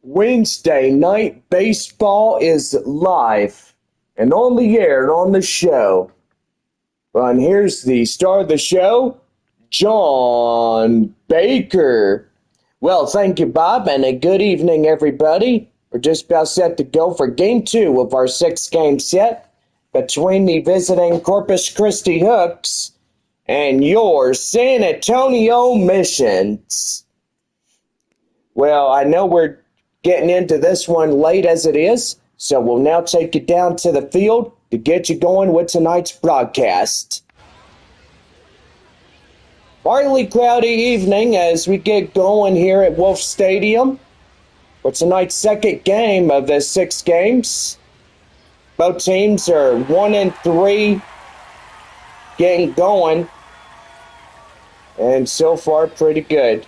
Wednesday night baseball is live and on the air and on the show. And here's the star of the show, John Baker. Well, thank you, Bob, and a good evening, everybody. We're just about set to go for Game 2 of our 6-game set between the visiting Corpus Christi Hooks and your San Antonio Missions. Well, I know we're getting into this one late as it is, so we'll now take you down to the field to get you going with tonight's broadcast. Partly cloudy evening as we get going here at Wolf Stadium for tonight's second game of the 6 games. Both teams are 1-3 getting going, and so far pretty good.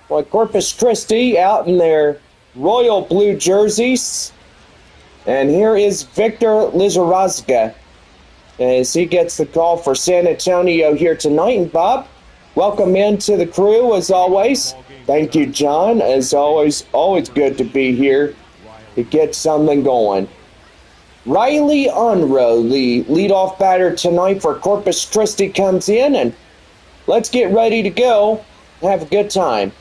Well, Corpus Christi out in their royal blue jerseys. And here is Victor Lizarraga as he gets the call for San Antonio here tonight. And Bob, welcome into the crew as always. Thank you, John. As always good to be here to get something going. Riley Unruh, the leadoff batter tonight for Corpus Christi, comes in, and let's get ready to go. Have a good time.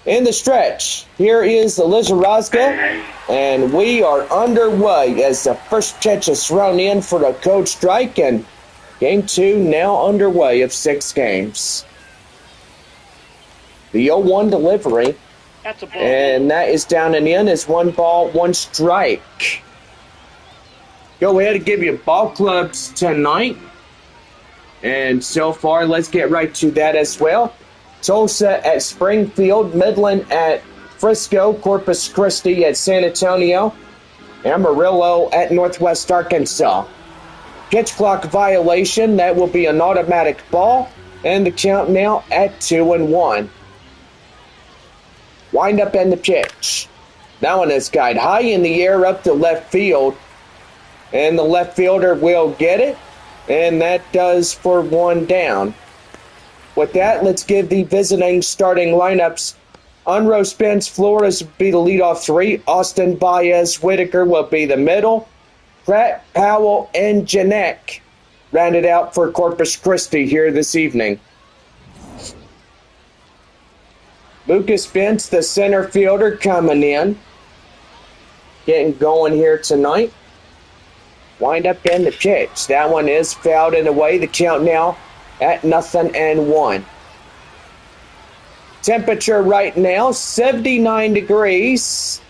In the stretch, here is the Lizarraga, and we are underway as the first pitch is thrown in for a code strike, and Game 2 now underway of 6 games. The 0-1 delivery, and that is down and in as 1 ball, 1 strike. Go ahead and give you ball clubs tonight, and so far, let's get right to that as well. Tulsa at Springfield, Midland at Frisco, Corpus Christi at San Antonio, Amarillo at Northwest Arkansas. Pitch clock violation, that will be an automatic ball, and the count now at 2-1. Wind up and the pitch. That one is guide high in the air up to left field, and the left fielder will get it, and that does for 1 down. With that, let's give the visiting starting lineups. Unruh, Spence, Flores will be the leadoff 3. Austin, Baez, Whitaker will be the middle. Pratt, Powell, and Janek rounded out for Corpus Christi here this evening. Lucas Spence, the center fielder, coming in. Getting going here tonight. Wind up in the pitch. That one is fouled and away. The count now at 0-1. Temperature right now, 79 degrees.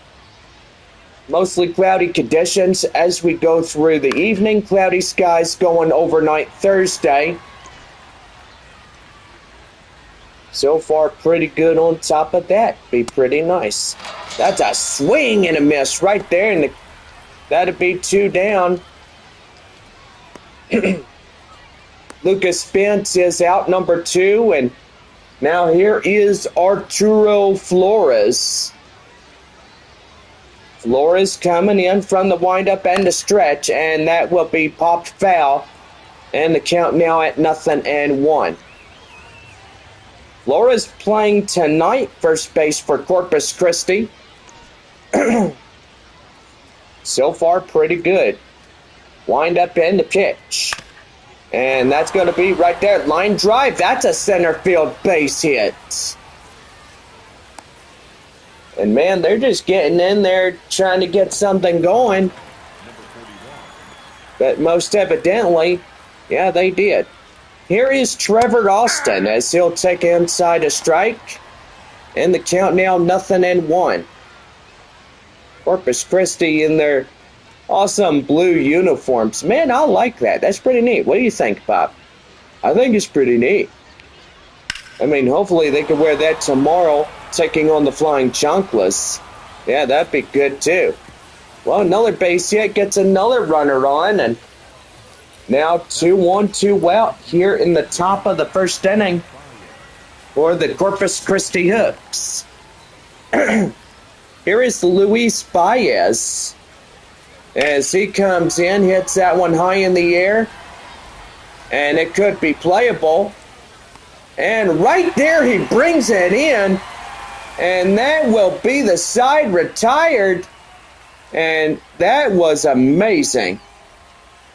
Mostly cloudy conditions as we go through the evening. Cloudy skies going overnight Thursday. So far, pretty good on top of that. Be pretty nice. That's a swing and a miss right there, and that'd be 2 down. Lucas Spence is out, number 2, and now here is Arturo Flores. Flores coming in from the windup and the stretch, and that will be popped foul, and the count now at 0-1. Flores playing tonight, first base for Corpus Christi. So far, pretty good. Wind up in the pitch. And that's going to be right there. Line drive. That's a center field base hit. And, man, they're just getting in there trying to get something going. But most evidently, yeah, they did. Here is Trevor Austin as he'll take inside a strike. And the count now 0-1. Corpus Christi in their awesome blue uniforms. Man, I like that. That's pretty neat. What do you think, Bob? I think it's pretty neat. I mean, hopefully they can wear that tomorrow, taking on the Flying Chunkless. Yeah, that'd be good, too. Well, another base hit gets another runner on, and now 2-1, 2 out here in the top of the first inning for the Corpus Christi Hooks. Here is Luis Baez. As he comes in, hits that one high in the air, and it could be playable. And right there, he brings it in, And that will be the side retired. And that was amazing.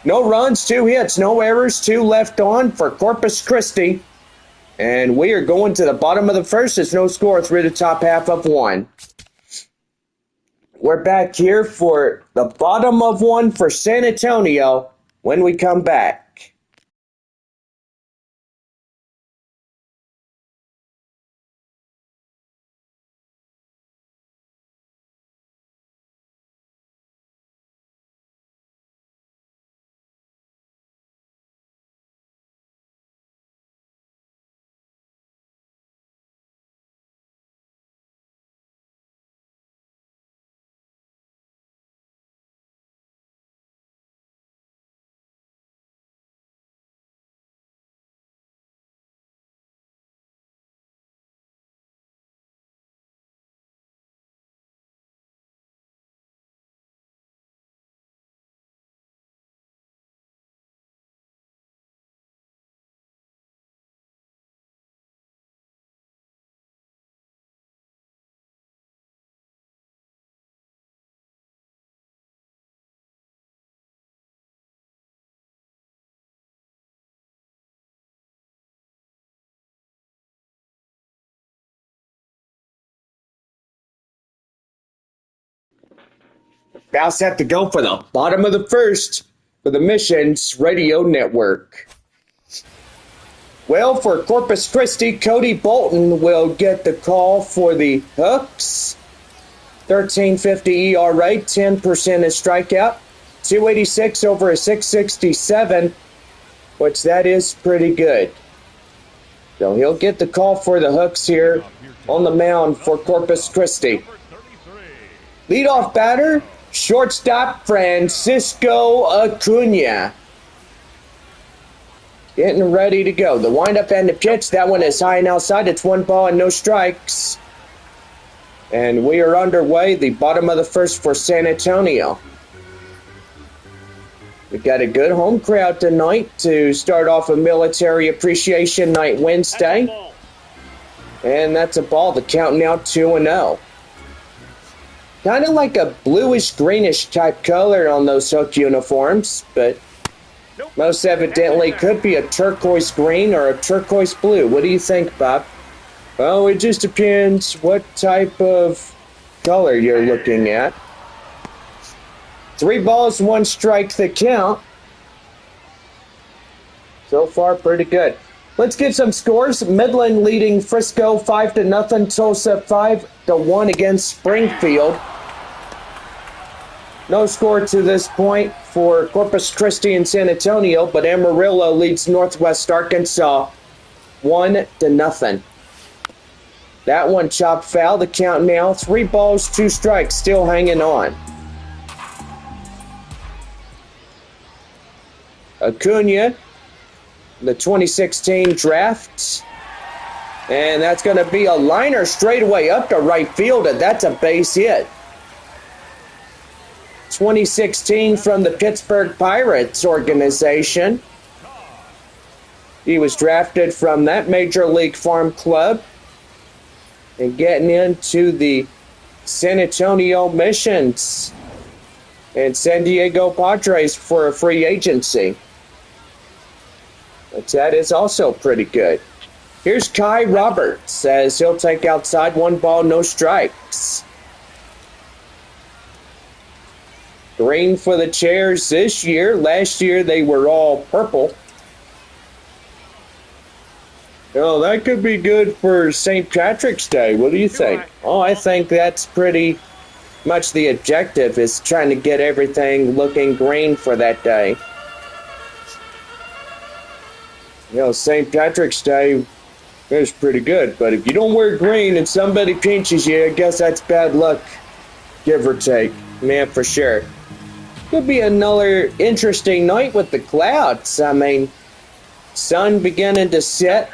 No runs, 2 hits, no errors, 2 left on for Corpus Christi. And we are going to the bottom of the first. It's no score through the top half of 1. We're back here for the bottom of 1 for San Antonio when we come back. Now set to go for the bottom of the first for the Missions Radio Network. Well, for Corpus Christi, Cody Bolton will get the call for the Hooks. 13.50 ERA, 10% is strikeout, 286 over a 667, which that is pretty good. So he'll get the call for the Hooks here on the mound for Corpus Christi. Leadoff batter, shortstop Francisco Acuna. Getting ready to go. The windup and the pitch, that one is high and outside. It's 1 ball and no strikes. And we are underway, the bottom of the first for San Antonio. We got a good home crowd tonight to start off a Military Appreciation Night Wednesday. And that's a ball. The count now 2-0. Kind of like a bluish-greenish type color on those Hook uniforms, but most evidently could be a turquoise green or a turquoise blue. What do you think, Bob? Well, it just depends what type of color you're looking at. 3 balls, 1 strike the count. So far, pretty good. Let's get some scores. Midland leading Frisco 5-0. Tulsa 5-1 against Springfield. No score to this point for Corpus Christi and San Antonio, but Amarillo leads Northwest Arkansas 1-0. That one chopped foul. The count now 3 balls, 2 strikes, still hanging on. Acuna, the 2016 draft. And that's going to be a liner straightaway up to right field, and that's a base hit. 2016 from the Pittsburgh Pirates organization. He was drafted from that Major League Farm club and getting into the San Antonio Missions and San Diego Padres for a free agency. But that is also pretty good. Here's Kai Roberts as he'll take outside, 1 ball, no strikes. Green for the chairs this year. Last year they were all purple. Well, that could be good for St. Patrick's Day. What do you think? Oh, I think that's pretty much the objective, is trying to get everything looking green for that day. You know, St. Patrick's Day is pretty good, but if you don't wear green and somebody pinches you, I guess that's bad luck, give or take. Man, for sure. Could be another interesting night with the clouds. I mean, sun beginning to set.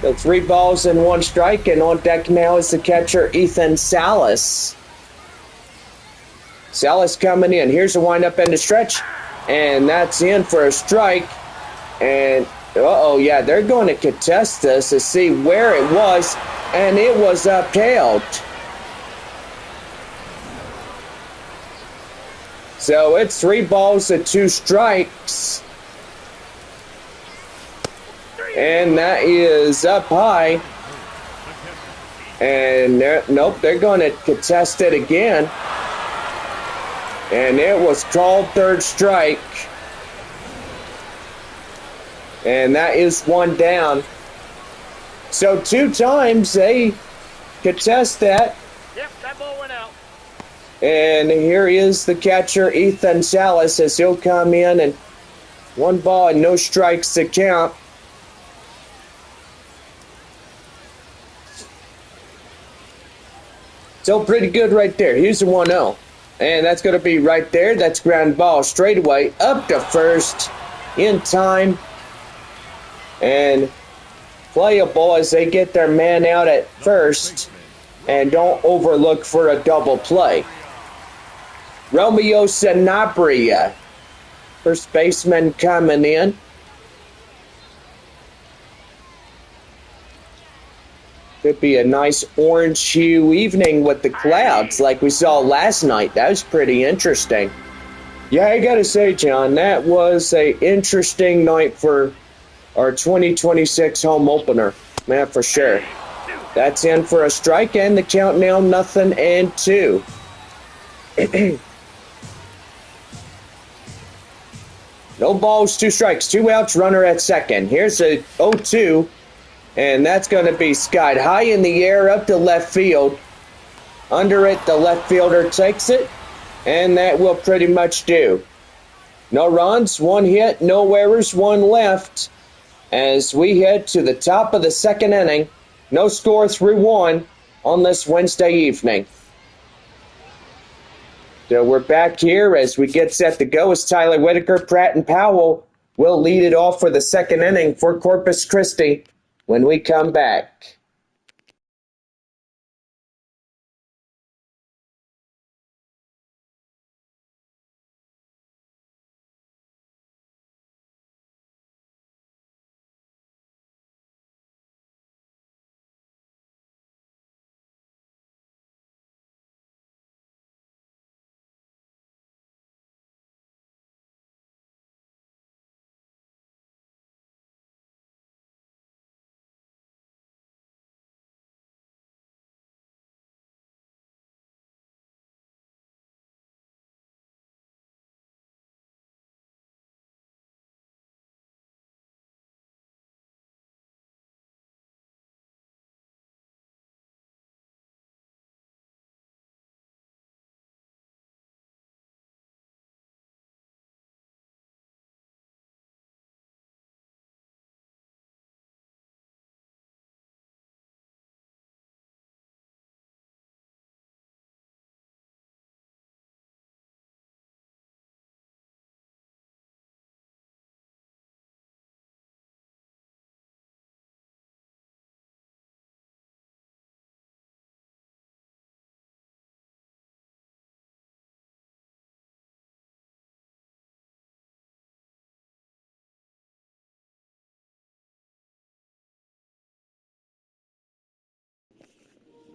So 3 balls and 1 strike, and on deck now is the catcher Ethan Salas. Salas coming in. Here's a windup and a stretch, and that's in for a strike. And Uh-oh, yeah, they're going to contest this to see where it was, and it was upheld. So it's 3 balls and 2 strikes. And that is up high. And nope, they're going to contest it again. And it was called 3rd strike. And that is 1 down. So 2 times they contest that. Yep, that ball went out. And here is the catcher, Ethan Salas, as he'll come in, and 1 ball and no strikes to count. Still pretty good right there. Here's the 1-0. And that's going to be right there. That's ground ball straight away up to first in time. And playable as they get their man out at first and don't overlook for a double play. Romeo Sanabria, first baseman, coming in. Could be a nice orange hue evening with the clouds like we saw last night. That was pretty interesting. Yeah, I gotta say, John, that was a interesting night for our 2026 home opener. Man, for sure. That's in for a strike, and the count now 0-2. No balls, 2 strikes, 2 outs, runner at second. Here's a 0-2, and that's going to be skied high in the air up to left field. Under it, the left fielder takes it, and that will pretty much do. No runs, 1 hit, no errors, 1 left. As we head to the top of the 2nd inning, no score through 1 on this Wednesday evening. So we're back here as we get set to go as Tyler Whitaker, Pratt, and Powell will lead it off for the 2nd inning for Corpus Christi when we come back.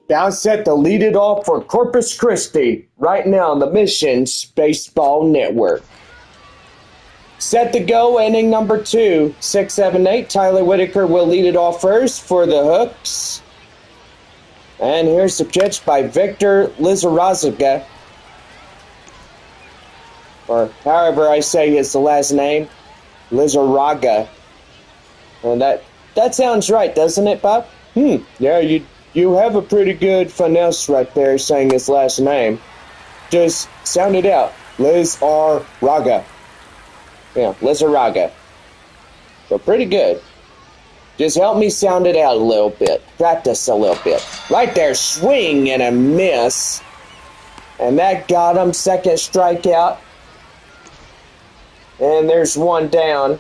Now set to lead it off for Corpus Christi right now on the Missions Baseball Network. Set to go, inning number 2, 6, 7, 8. Tyler Whitaker will lead it off first for the Hooks. And here's the pitch by Victor Lizarazaga, or however I say his last name, Lizaraga. And that sounds right, doesn't it, Bob? Yeah, you have a pretty good finesse right there saying his last name. Just sound it out. Lizaraga. Yeah, Lizaraga. So pretty good. Just help me sound it out a little bit. Practice a little bit. Right there, swing and a miss. And that got him. 2nd strikeout. And there's 1 down.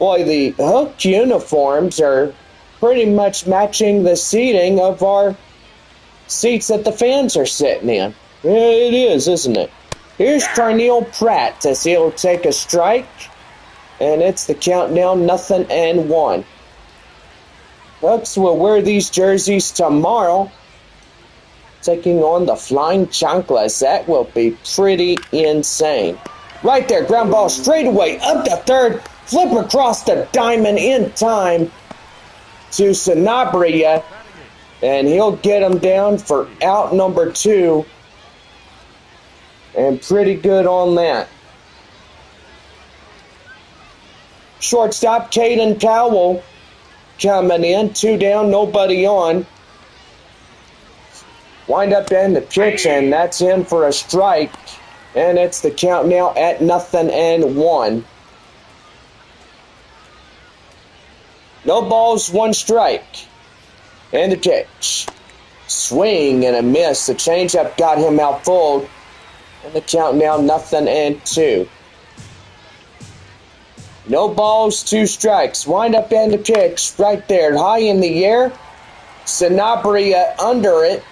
Boy, the Hook uniforms are pretty much matching the seating of our seats that the fans are sitting in. Yeah, it is, isn't it? Here's Carneal Pratt as he'll take a strike. And it's the countdown, 0-1. Bucks will wear these jerseys tomorrow, taking on the Flying Chanclas. That will be pretty insane. Right there, ground ball straight away, up to third, flip across the diamond in time to Sanabria, and he'll get him down for out number 2, and pretty good on that. Shortstop Caden Powell coming in, 2 down, nobody on. Wind up in the pitch, and that's in for a strike. And it's the count now at 0-1. No balls, 1 strike. And the pitch. Swing and a miss. The changeup got him outfouled. And the count now 0-2. No balls, 2 strikes. Wind up in the pitch right there, high in the air. Sanabria under it.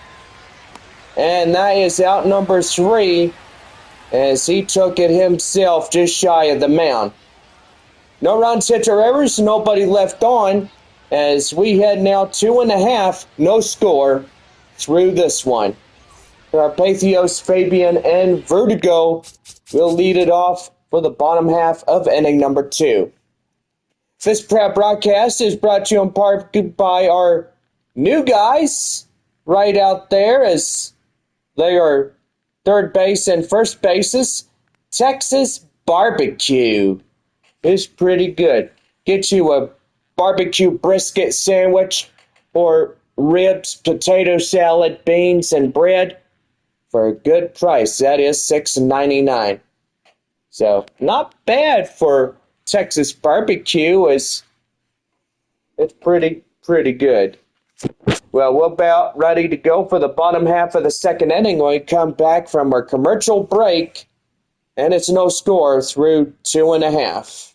And that is out number 3, as he took it himself just shy of the mound. No runs, hits, or errors, nobody left on, as we head now 2.5, no score through this one. Carpathios, Fabian, and Vertigo will lead it off for the bottom half of inning number 2. This prep broadcast is brought to you in part by our new guys right out there, as they are third base and first bases. Texas Barbecue is pretty good. Get you a barbecue brisket sandwich or ribs, potato salad, beans, and bread for a good price. That is $6.99. So not bad for Texas Barbecue. It's pretty good. Well, we're about ready to go for the bottom half of the second inning when we come back from our commercial break, and it's no score through 2.5.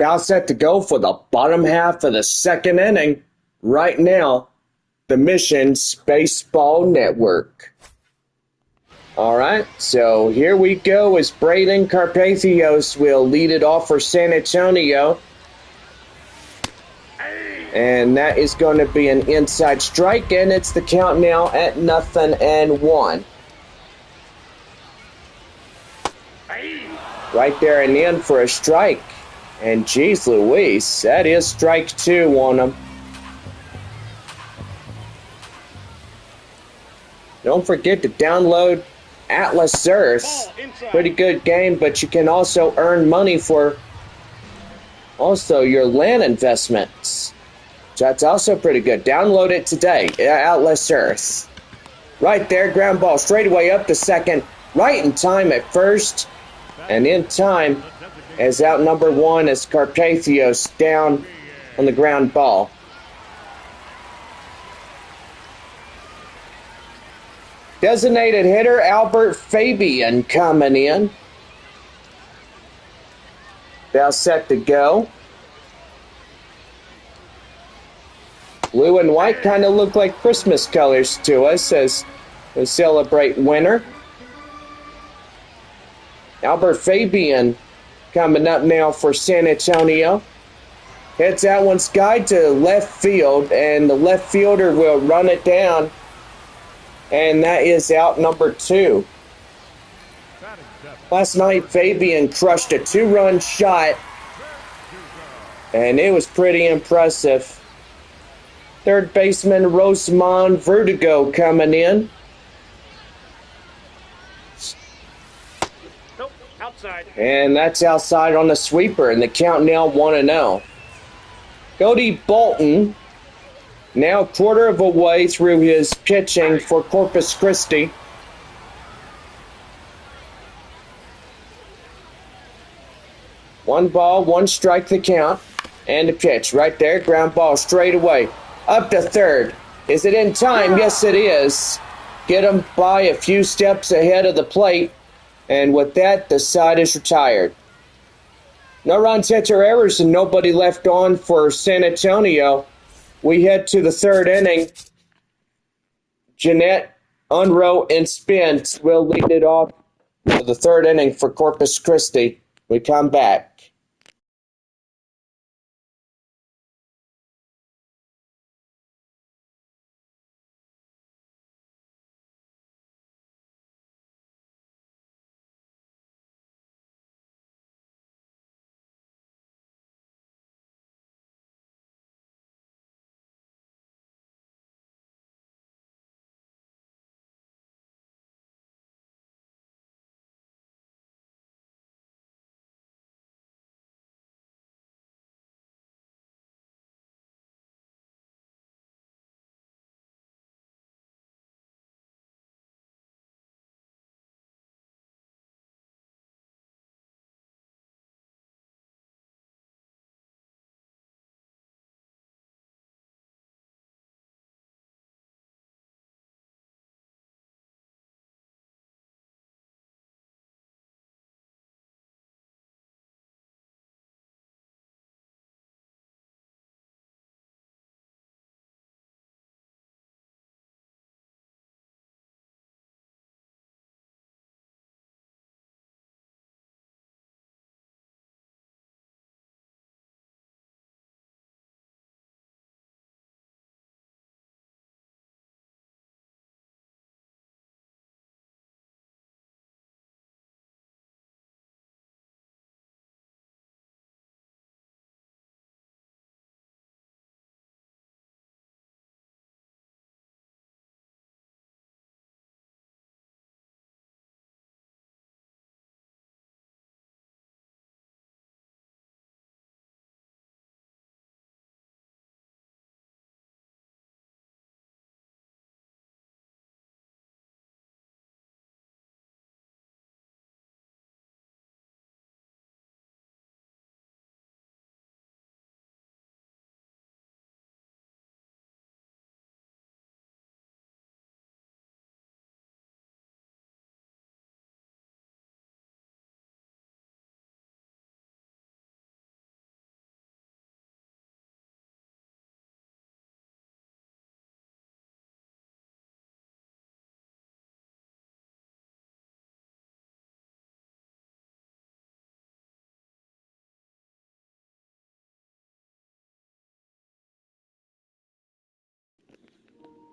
Now set to go for the bottom half of the second inning. Right now, the Mission's Baseball Network. All right, so here we go as Braden Carpathios will lead it off for San Antonio. And that is going to be an inside strike, and it's the count now at 0-1. Right there and in for a strike. And geez Louise, that is strike 2 on him. Don't forget to download Atlas Earth. Pretty good game, but you can also earn money for also your land investments. So that's also pretty good. Download it today, Atlas Earth. Right there, ground ball straight away up to second. Right in time at first. And in time as out number 1 as Carpathios down on the ground ball. Designated hitter Albert Fabian coming in. Now set to go. Blue and white kind of look like Christmas colors to us as we celebrate winter. Albert Fabian coming up now for San Antonio. Hits that one sky to left field, and the left fielder will run it down. And that is out number 2. Last night, Fabian crushed a 2-run shot, and it was pretty impressive. Third baseman Rosemond Vertigo coming in. Nope, outside. And that's outside on the sweeper, and the count now 1-0. Cody Bolton, now a quarter of a way through his pitching for Corpus Christi. One ball, one strike the count. And the pitch right there, ground ball straight away. Up to third. Is it in time? Yes, it is. Get him by a few steps ahead of the plate. And with that, the side is retired. No runs, hits, or errors, and nobody left on for San Antonio. We head to the third inning. Jeanette, Unrow, and Spence will lead it off for the third inning for Corpus Christi. We come back.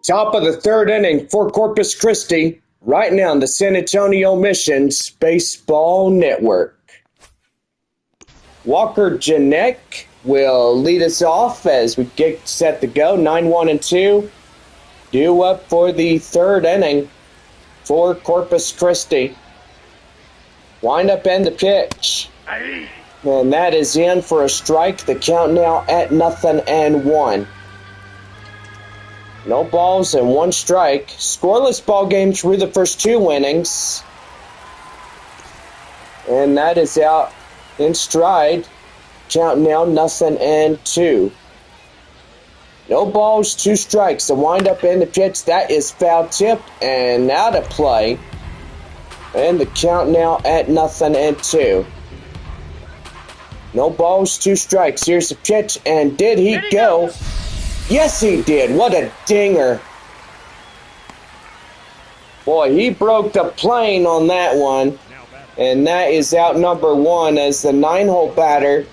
Top of the third inning for Corpus Christi, right now on the San Antonio Missions Baseball Network. Walker Janek will lead us off as we get set to go. 9-1-2. Due up for the third inning for Corpus Christi. Wind up and the pitch. And that is in for a strike. The count now at 0-1. No balls and one strike. Scoreless ball game through the first two innings. And that is out in stride. Count now 0-2. No balls, two strikes. The windup and the pitch, that is foul tip and out of play. And the count now at 0-2. No balls, two strikes. Here's the pitch, and did he go? Yes, he did. What a dinger. Boy, he broke the plane on that one. And that is out number one as the 9-hole batter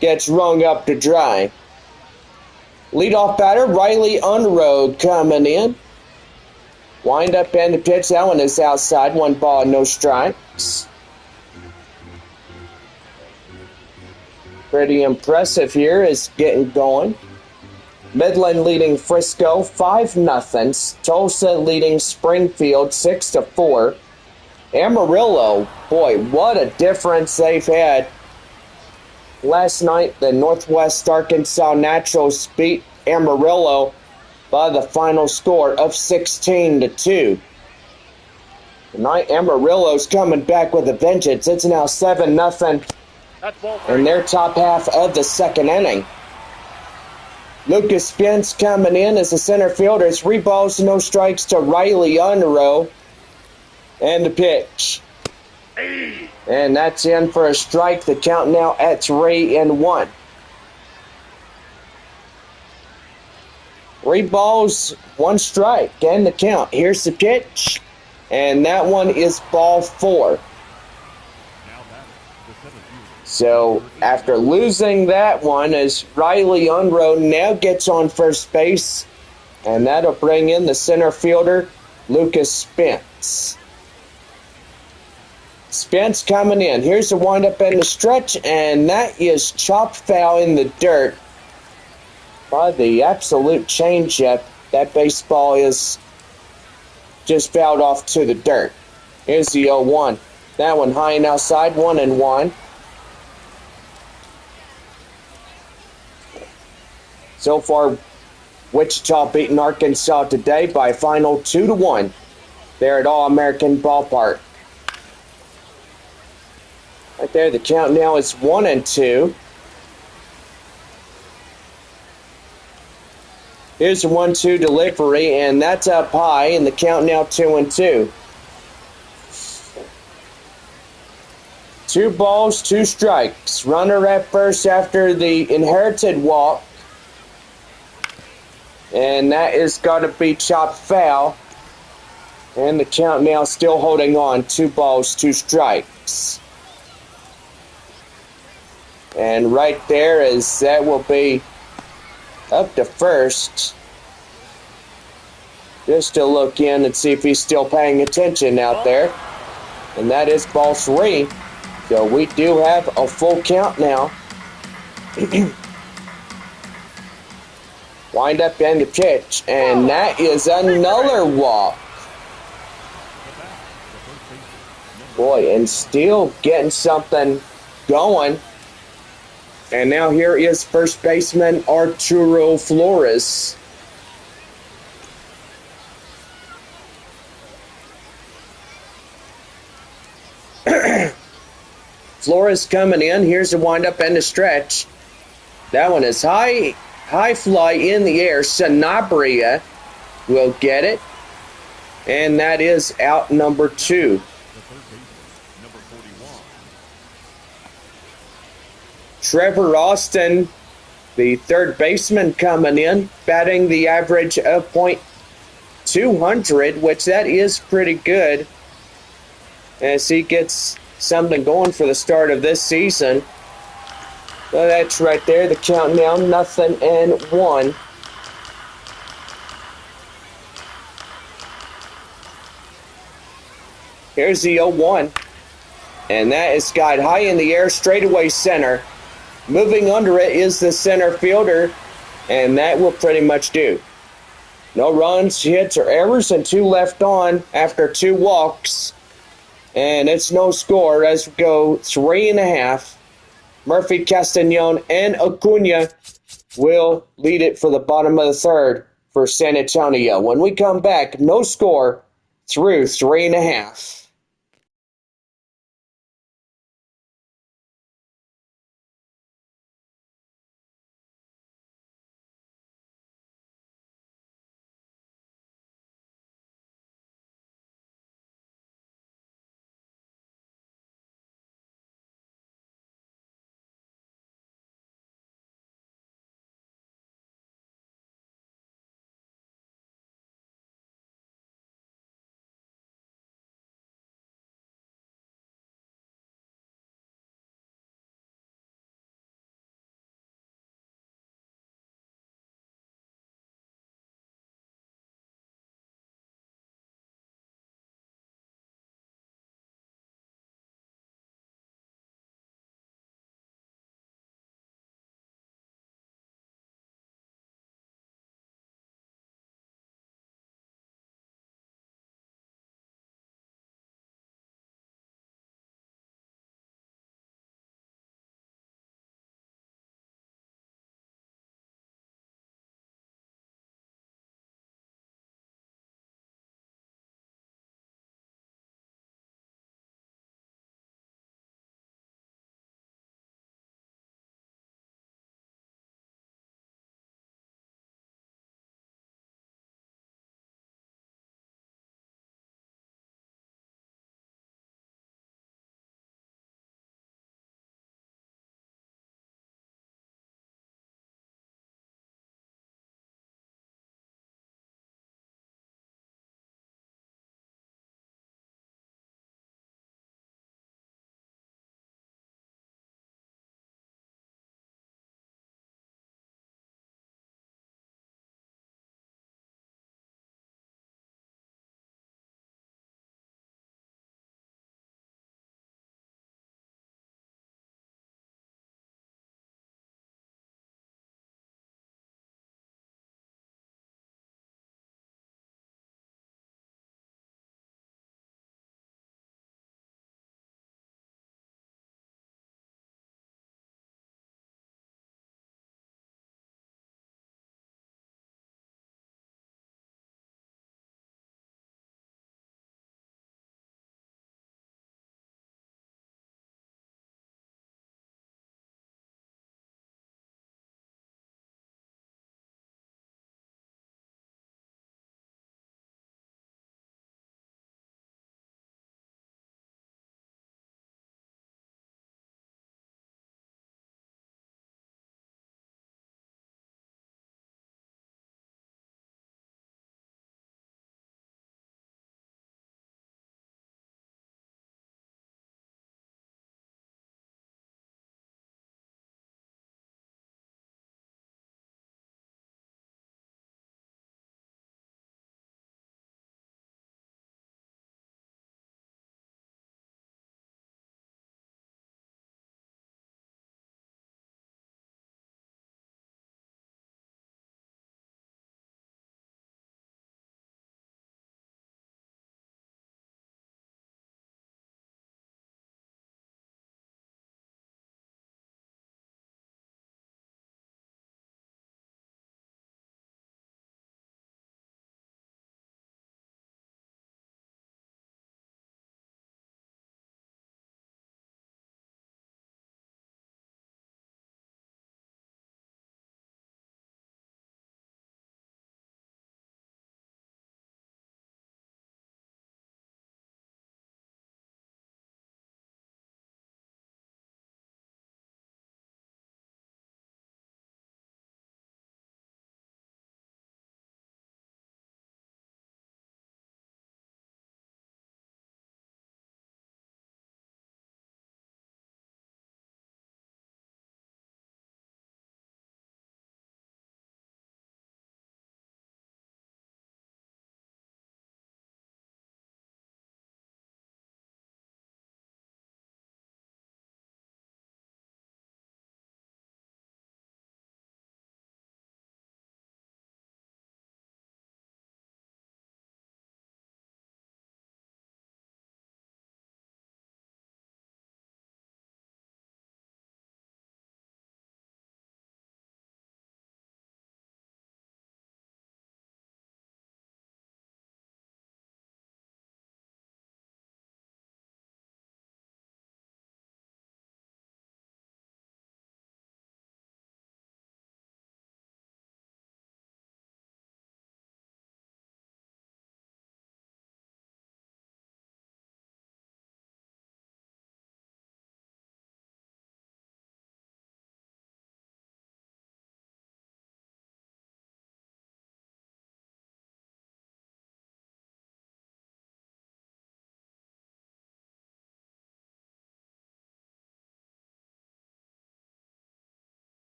gets rung up to dry. Leadoff batter, Riley Unroad coming in. Wind up and the pitch. That one is outside. 1 ball, no strikes. Pretty impressive here is getting going. Midland leading Frisco 5-0. Tulsa leading Springfield 6-4. Amarillo, boy, what a difference they've had. Last night, the Northwest Arkansas Naturals beat Amarillo by the final score of 16-2. Tonight, Amarillo's coming back with a vengeance. It's now 7-0 in their top half of the second inning. Lucas Spence coming in as the center fielder. 3 balls, no strikes to Riley Unrow. And the pitch. And that's in for a strike. The count now at 3-1. 3 balls, 1 strike, and the count. Here's the pitch. And that one is ball 4. So after losing that one, as Riley Unrow now gets on first base, and that'll bring in the center fielder, Lucas Spence. Spence coming in. Here's the windup and the stretch, and that is chopped foul in the dirt by the absolute changeup. That baseball is just fouled off to the dirt. Here's the 0-1. That one high and outside, 1-1. So far, Wichita beating Arkansas today by a final 2-1. There at All-American Ballpark. Right there, the count now is 1-2. Here's the 1-2 delivery, and that's up high, and the count now 2-2. 2 balls, 2 strikes. Runner at first after the inherited walk. And that is got to be chopped foul. And the count now still holding on. 2 balls, 2 strikes. And right there is that will be up to first. Just to look in and see if he's still paying attention out there. And that is ball 3. So we do have a full count now. Wind up and the pitch. And that is another walk. Boy, and still getting something going. And now here is first baseman Arturo Flores. Flores coming in. Here's the windup and the stretch. That one is high fly in the air. Sanabria will get it. And that is out number 2. Trevor Austin, the third baseman, coming in, batting the average of .200, which that is pretty good as he gets something going for the start of this season. So that's right there, the count now 0-1. Here's the 0-1. And that is skied high in the air, straightaway center. Moving under it is the center fielder, and that will pretty much do. No runs, hits, or errors, and 2 left on after 2 walks. And it's no score as we go 3.5. Murphy, Castañon, and Acuna will lead it for the bottom of the third for San Antonio. When we come back, no score through 3.5.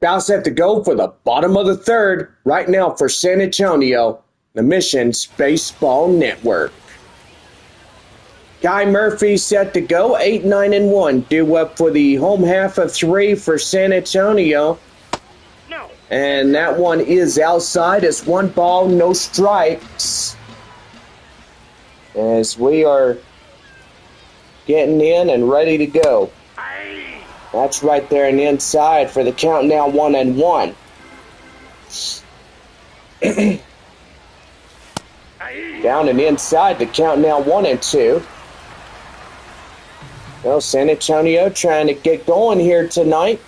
Bounce have to go for the bottom of the third right now for San Antonio, the Missions Baseball Network. Guy Murphy set to go, 8, 9, and 1. Due up for the home half of 3 for San Antonio. No. And that one is outside. It's 1 ball, no strikes. As we are getting in and ready to go. Aye. That's right there and inside for the count now 1 and 1. Aye. Down and inside, the count now 1 and 2. Well, San Antonio trying to get going here tonight.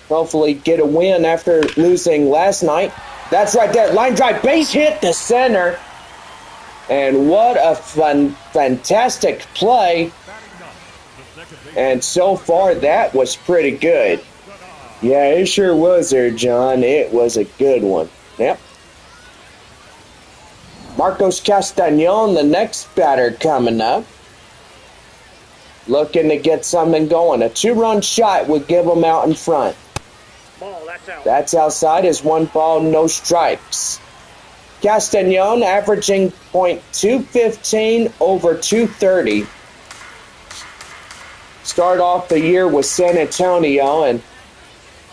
Hopefully get a win after losing last night. That's right there. Line drive, base hit to center. And what a fantastic play. And so far, that was pretty good. Yeah, it sure was there, John. It was a good one. Yep. Marcos Castañon, the next batter coming up. Looking to get something going. A 2-run shot would give them out in front. Ball, that's out. That's outside is 1 ball, no strikes. Castañon averaging .215 over 230. Start off the year with San Antonio and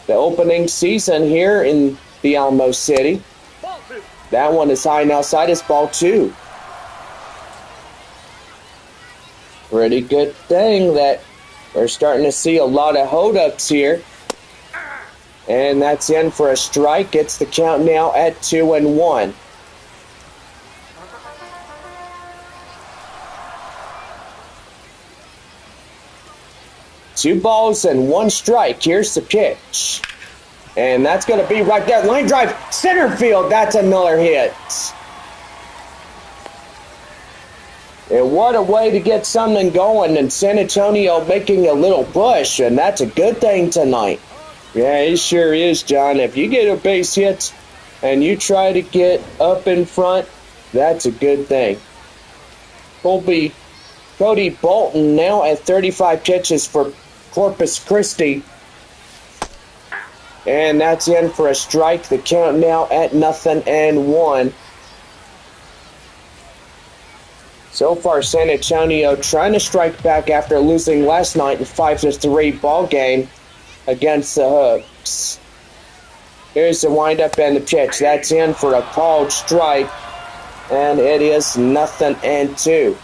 the opening season here in the Alamo City. Ball 2. That one is high and outside is ball 2. Pretty good thing that we're starting to see a lot of hold-ups here. And that's in for a strike. It's the count now at 2 and 1. Two balls and 1 strike. Here's the pitch. And that's going to be right there. Line drive, center field. That's another hit. And what a way to get something going. And San Antonio making a little push. And that's a good thing tonight. Yeah, it sure is, John. If you get a base hit and you try to get up in front, that's a good thing. Cody Bolton now at 35 pitches for Corpus Christi. And that's in for a strike. The count now at 0-1. So far, San Antonio trying to strike back after losing last night in 5-3 ball game against the Hooks. Here's the windup and the pitch. That's in for a called strike. And it is 0-2.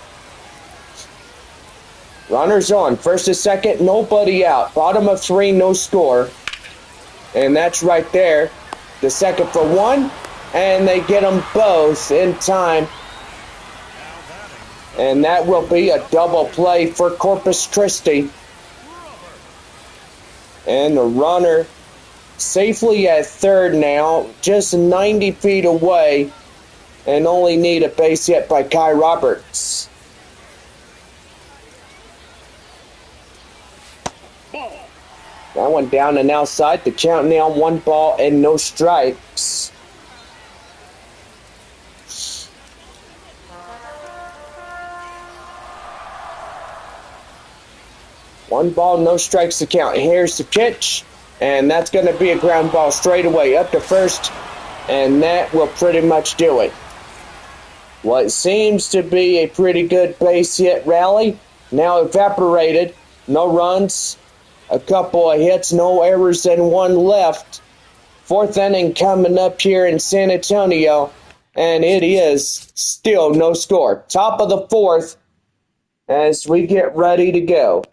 Runners on. First to second, nobody out. Bottom of 3, no score. And that's right there. The second for 1. And they get them both in time. And that will be a double play for Corpus Christi. And the runner safely at third now, just 90 feet away. And only need a base hit by Kai Roberts. That one down and outside. The count now 1 ball and no strikes. One ball, no strikes to count. Here's the pitch. And that's going to be a ground ball straight away up to first. And that will pretty much do it. What seems to be a pretty good base hit rally now evaporated. No runs, a couple of hits, no errors, and 1 left. 4th inning coming up here in San Antonio, and it is still no score. Top of the 4th as we get ready to go.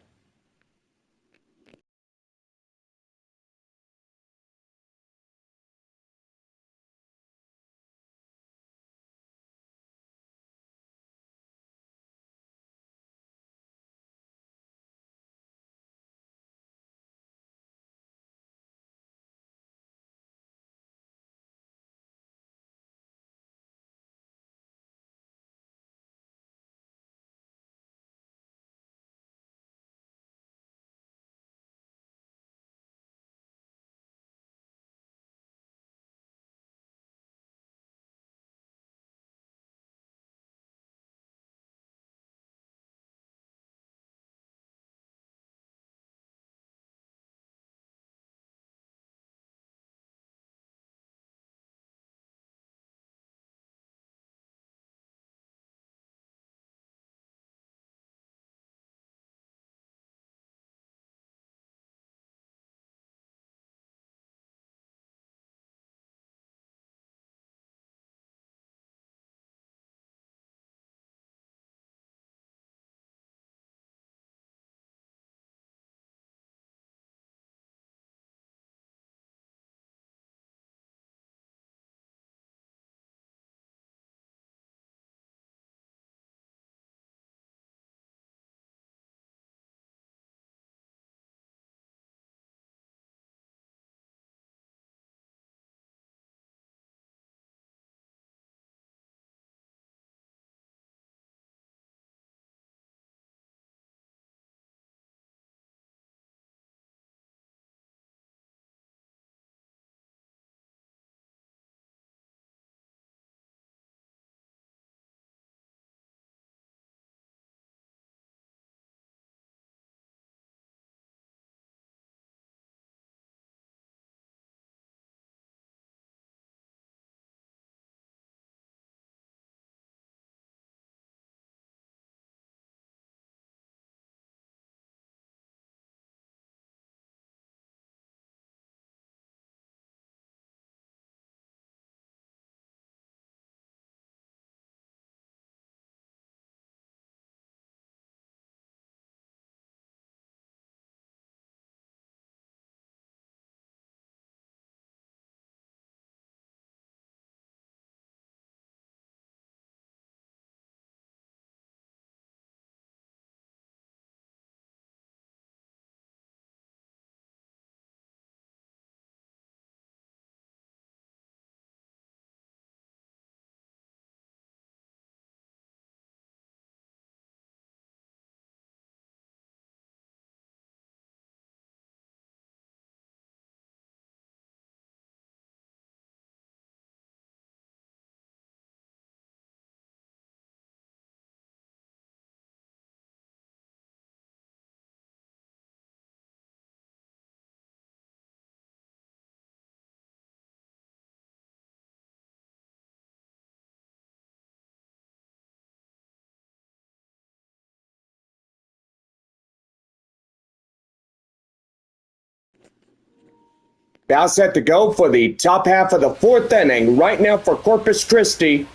Now set to go for the top half of the fourth inning right now for Corpus Christi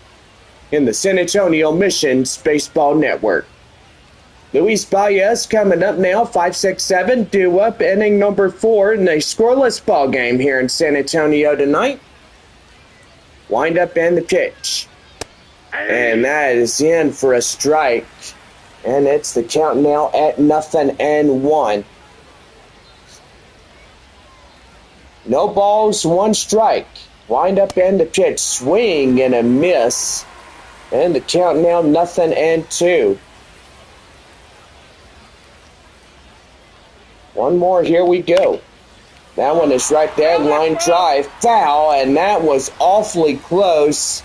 in the San Antonio Missions Baseball Network. Luis Baez coming up now, 5-6-7, due up inning number 4 in a scoreless ball game here in San Antonio tonight. Wind up and the pitch. And that is in for a strike. And it's the count now at 0-1. No balls, 1 strike. Wind up and the pitch. Swing and a miss. And the count now 0-2. One more, here we go. That one is right there, line drive, foul, and that was awfully close,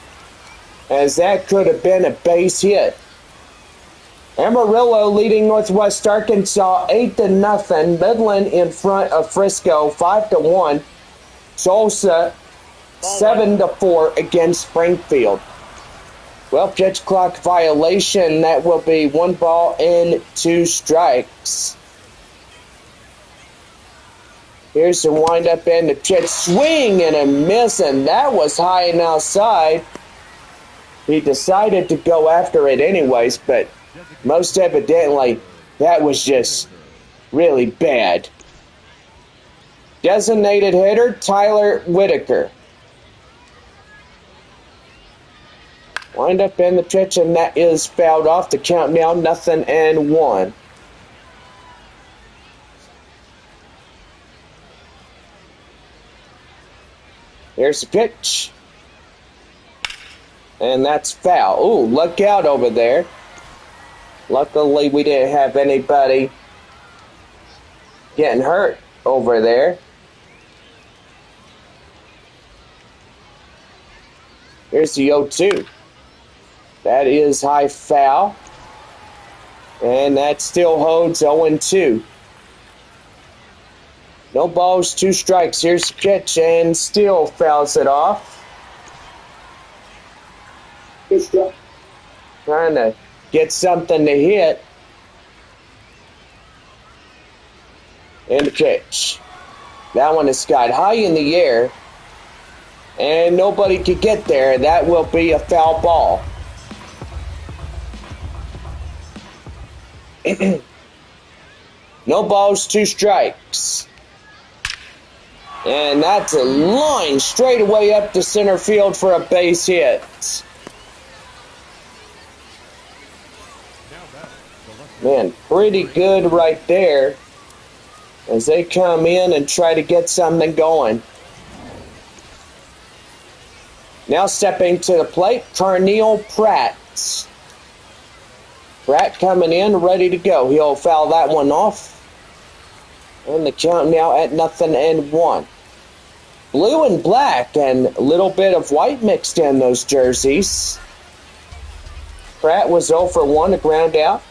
as that could have been a base hit. Amarillo leading Northwest Arkansas 8-0. Midland in front of Frisco 5-1. Tulsa 7-4 against Springfield. Well, pitch clock violation. That will be 1 ball and 2 strikes. Here's the windup and the pitch. Swing and a miss, and that was high and outside. He decided to go after it anyways, but most evidently, that was just really bad. Designated hitter, Tyler Whitaker. Wind up in the pitch, and that is fouled off. The count now 0-1. Here's the pitch. And that's foul. Ooh, look out over there. Luckily, we didn't have anybody getting hurt over there. Here's the 0-2. That is high foul. And that still holds 0-2. No balls, 2 strikes. Here's the pitch, and still fouls it off. Trying to get something to hit. And the pitch. That one is skied high in the air. And nobody could get there. That will be a foul ball. No balls, 2 strikes. And that's a line straight away up to center field for a base hit. Man, pretty good right there as they come in and try to get something going. Now stepping to the plate, Carneal Pratt. Pratt coming in, ready to go. He'll foul that one off. And the count now at 0-1. Blue and black and a little bit of white mixed in those jerseys. Pratt was 0 for 1, a ground out.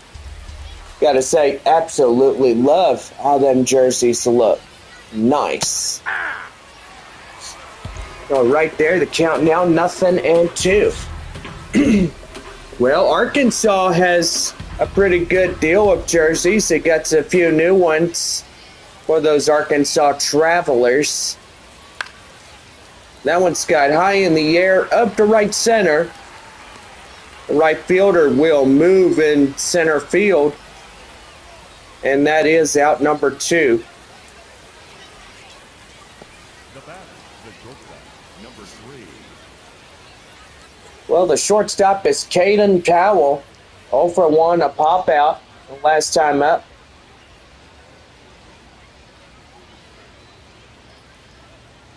Gotta say, absolutely love how them jerseys look. Nice. So right there, the count now 0-2. Well, Arkansas has a pretty good deal of jerseys. They got a few new ones for those Arkansas Travelers. That one's got high in the air, up to right center. The right fielder will move in center field. And that is out number 2. The batter, the shortstop, number 3. Well, the shortstop is Caden Cowell. 0 for 1, a pop out the last time up.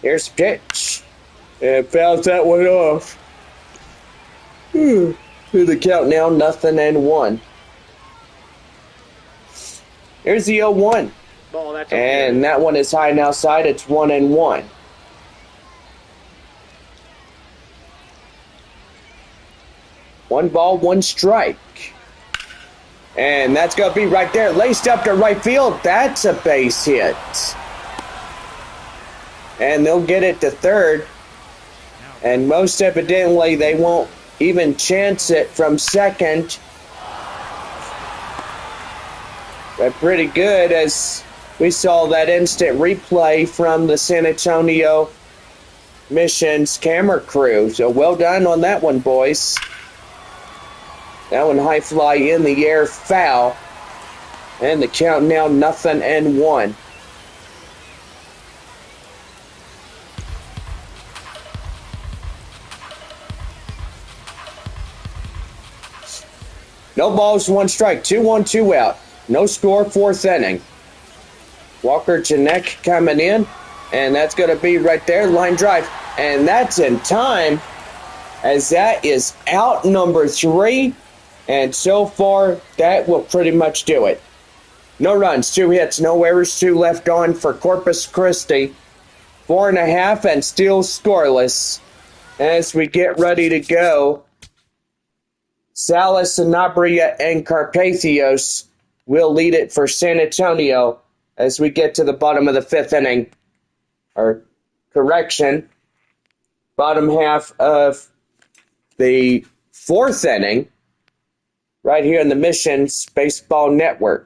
Here's the pitch. And fouls that one off. To the count now, 0-1. Here's the 0-1. Ball, that's and that one is high and outside. It's 1-1. One ball, 1 strike. And that's going to be right there. Laced up to right field. That's a base hit. And they'll get it to third. And most evidently, they won't even chance it from second. But pretty good as We saw that instant replay from the San Antonio Missions camera crew. So well done on that one, boys. That one high fly in the air, foul. And the count now 0-1. No balls, one strike. 2-1, 2 out. No score, fourth inning. Walker Janek coming in. And that's going to be right there, line drive. And that's in time, as that is out number 3. And so far, that will pretty much do it. No runs, 2 hits, no errors, 2 left on for Corpus Christi. 4.5 and still scoreless. As we get ready to go, Salas, Sanabria, and Carpathios will lead it for San Antonio as we get to the bottom of the 5th inning. Or, correction, bottom half of the 4th inning, right here in the Missions Baseball Network.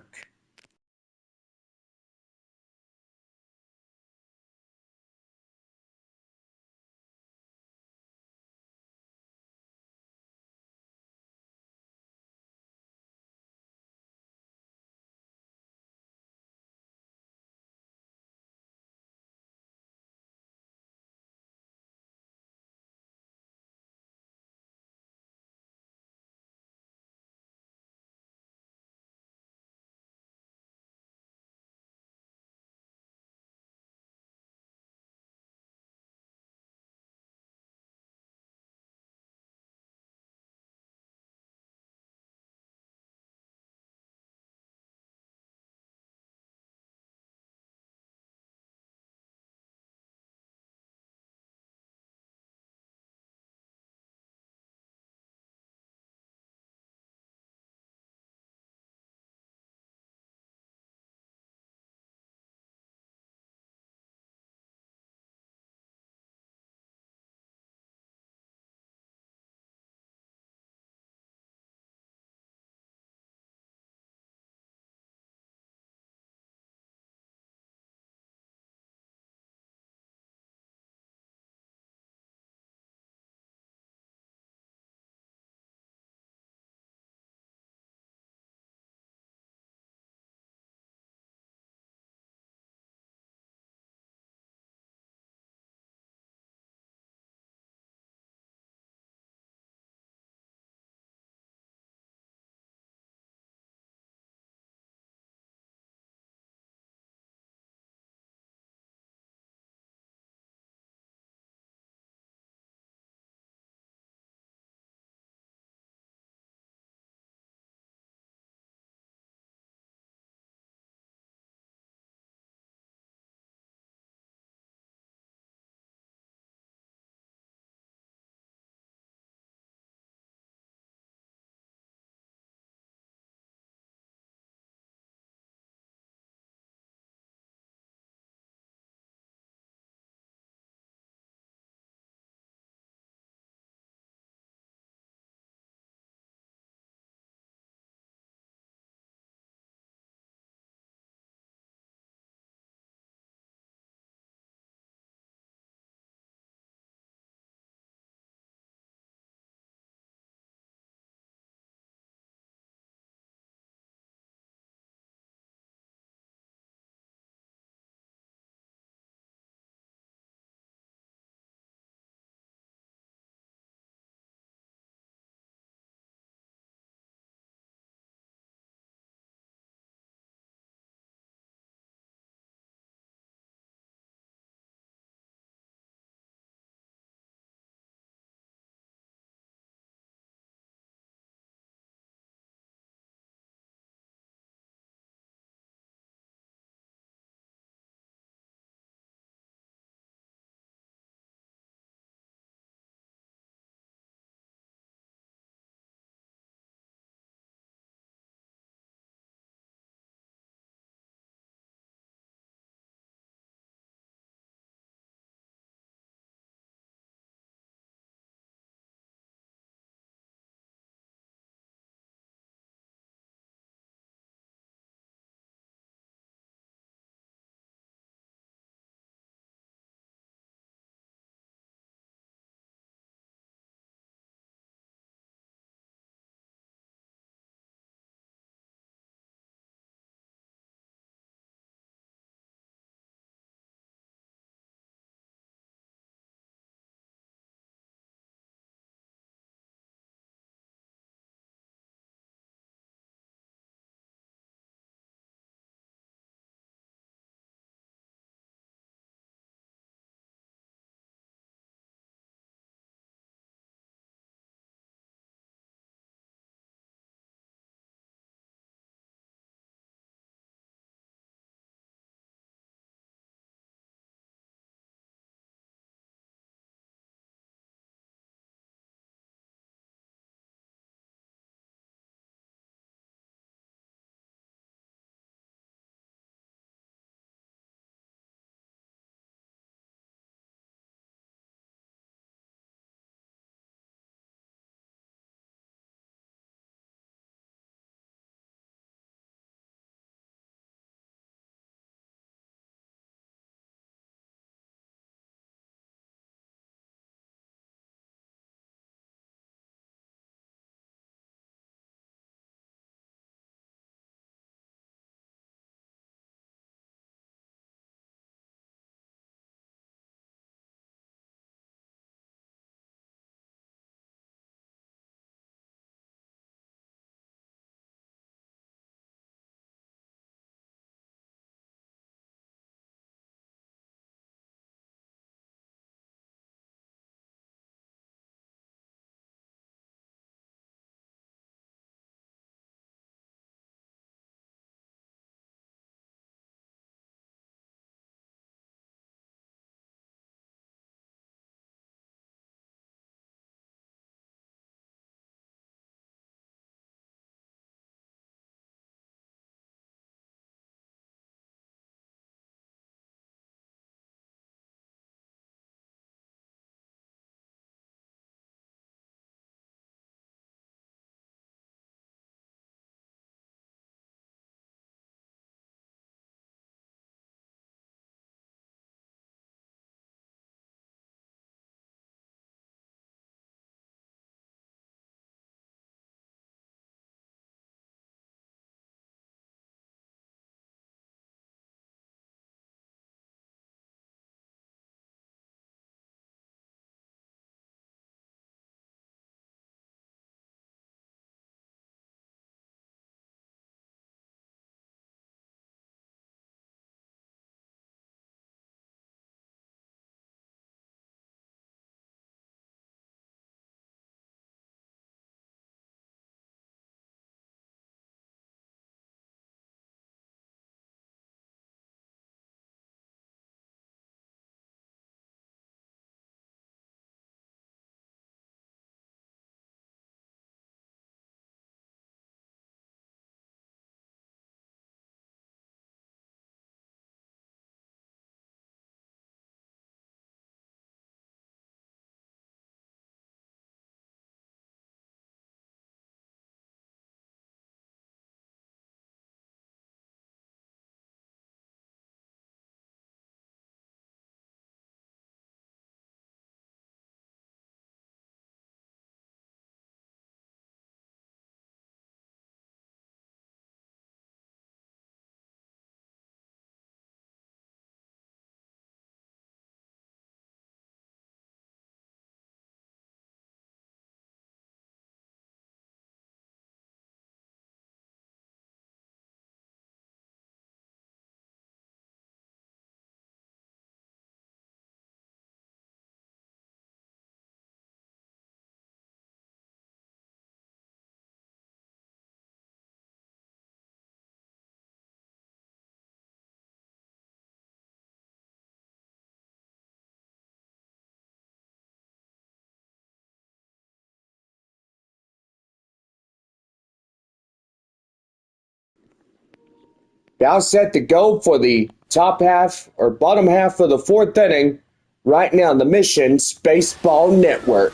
Now set to go for the top half or bottom half of the fourth inning right now on the Missions Baseball Network.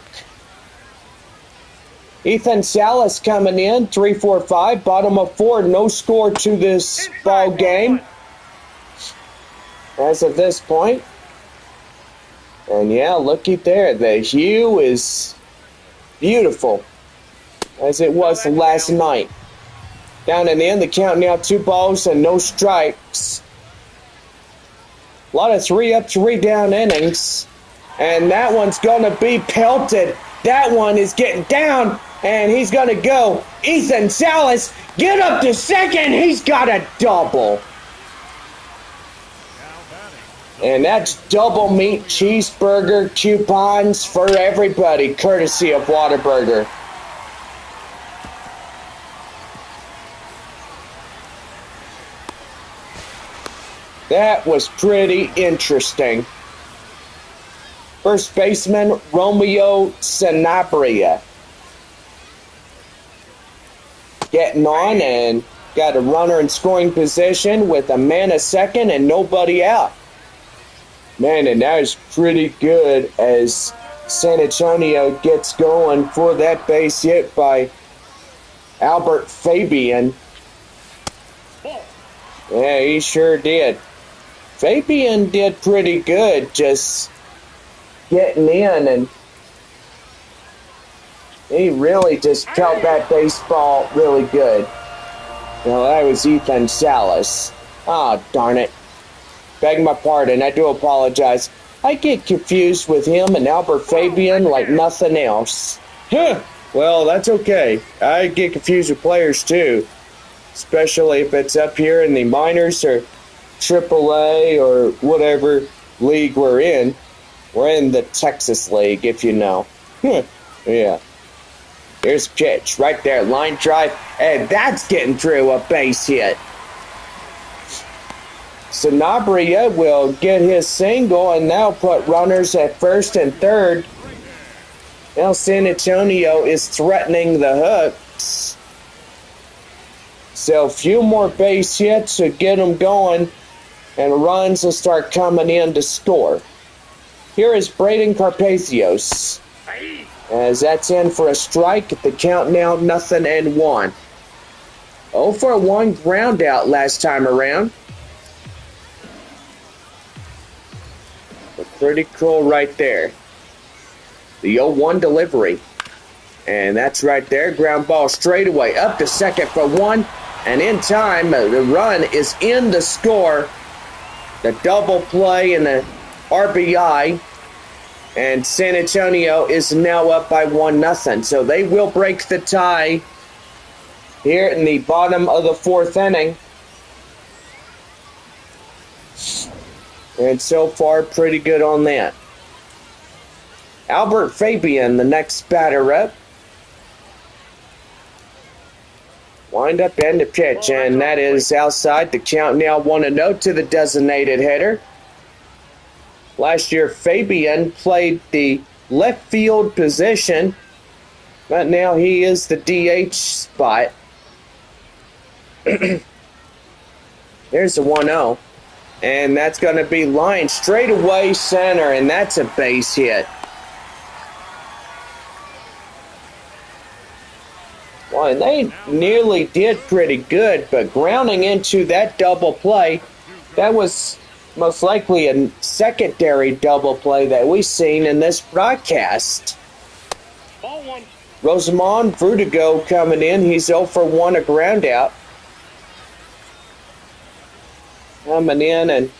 Ethan Salas coming in, 3-4-5, bottom of four, no score to this ball game as of this point. And yeah, looky there, the hue is beautiful as it was last night. Down in the end, the count now 2 balls and no strikes. A lot of 3 up, 3 down innings. And that one's going to be pelted. That one is getting down, and he's going to go. Ethan Salas, get up to second. He's got a double. And that's double meat cheeseburger coupons for everybody, courtesy of Whataburger. That was pretty interesting. First baseman, Romeo Sanabria. Getting on and got a runner in scoring position with a man at second and nobody out. Man, and that is pretty good as San Antonio gets going for that base hit by Albert Fabian. Yeah, he sure did. Fabian did pretty good just getting in, and he really just felt that baseball really good. Well, that was Ethan Salas. Oh, darn it. Beg my pardon, I do apologize. I get confused with him and Albert Fabian like nothing else. Huh, well, that's okay. I get confused with players too, especially if it's up here in the minors or AAA or whatever league we're in. We're in the Texas League, if you know. Yeah. Here's a pitch right there, line drive, and that's getting through a base hit. Sanabria will get his single and now put runners at first and third. Now San Antonio is threatening the hooks. So a few more base hits to get them going, and runs will start coming in to score. Here is Braden Carpathios, as that's in for a strike. At the count now 0-1. 0-for-1 ground out last time around. But pretty cool right there. The 0-1 delivery. And that's right there. Ground ball straightaway up to second for 1. And in time, the run is in to score. The double play and the RBI. And San Antonio is now up by 1-0. So they will break the tie here in the bottom of the fourth inning. And so far, pretty good on that. Albert Fabian, the next batter up. Wind up and the pitch, and that is outside. The count now 1-0 to the designated hitter. Last year, Fabian played the left field position, but now he is the DH spot. Here's the 1-0, and that's going to be lined straight away center, and that's a base hit. Well, and they nearly did pretty good, but grounding into that double play, that was most likely a secondary double play that we've seen in this broadcast. Ball 1. Rosamond Vertigo coming in. He's 0-for-1, a ground out. Coming in and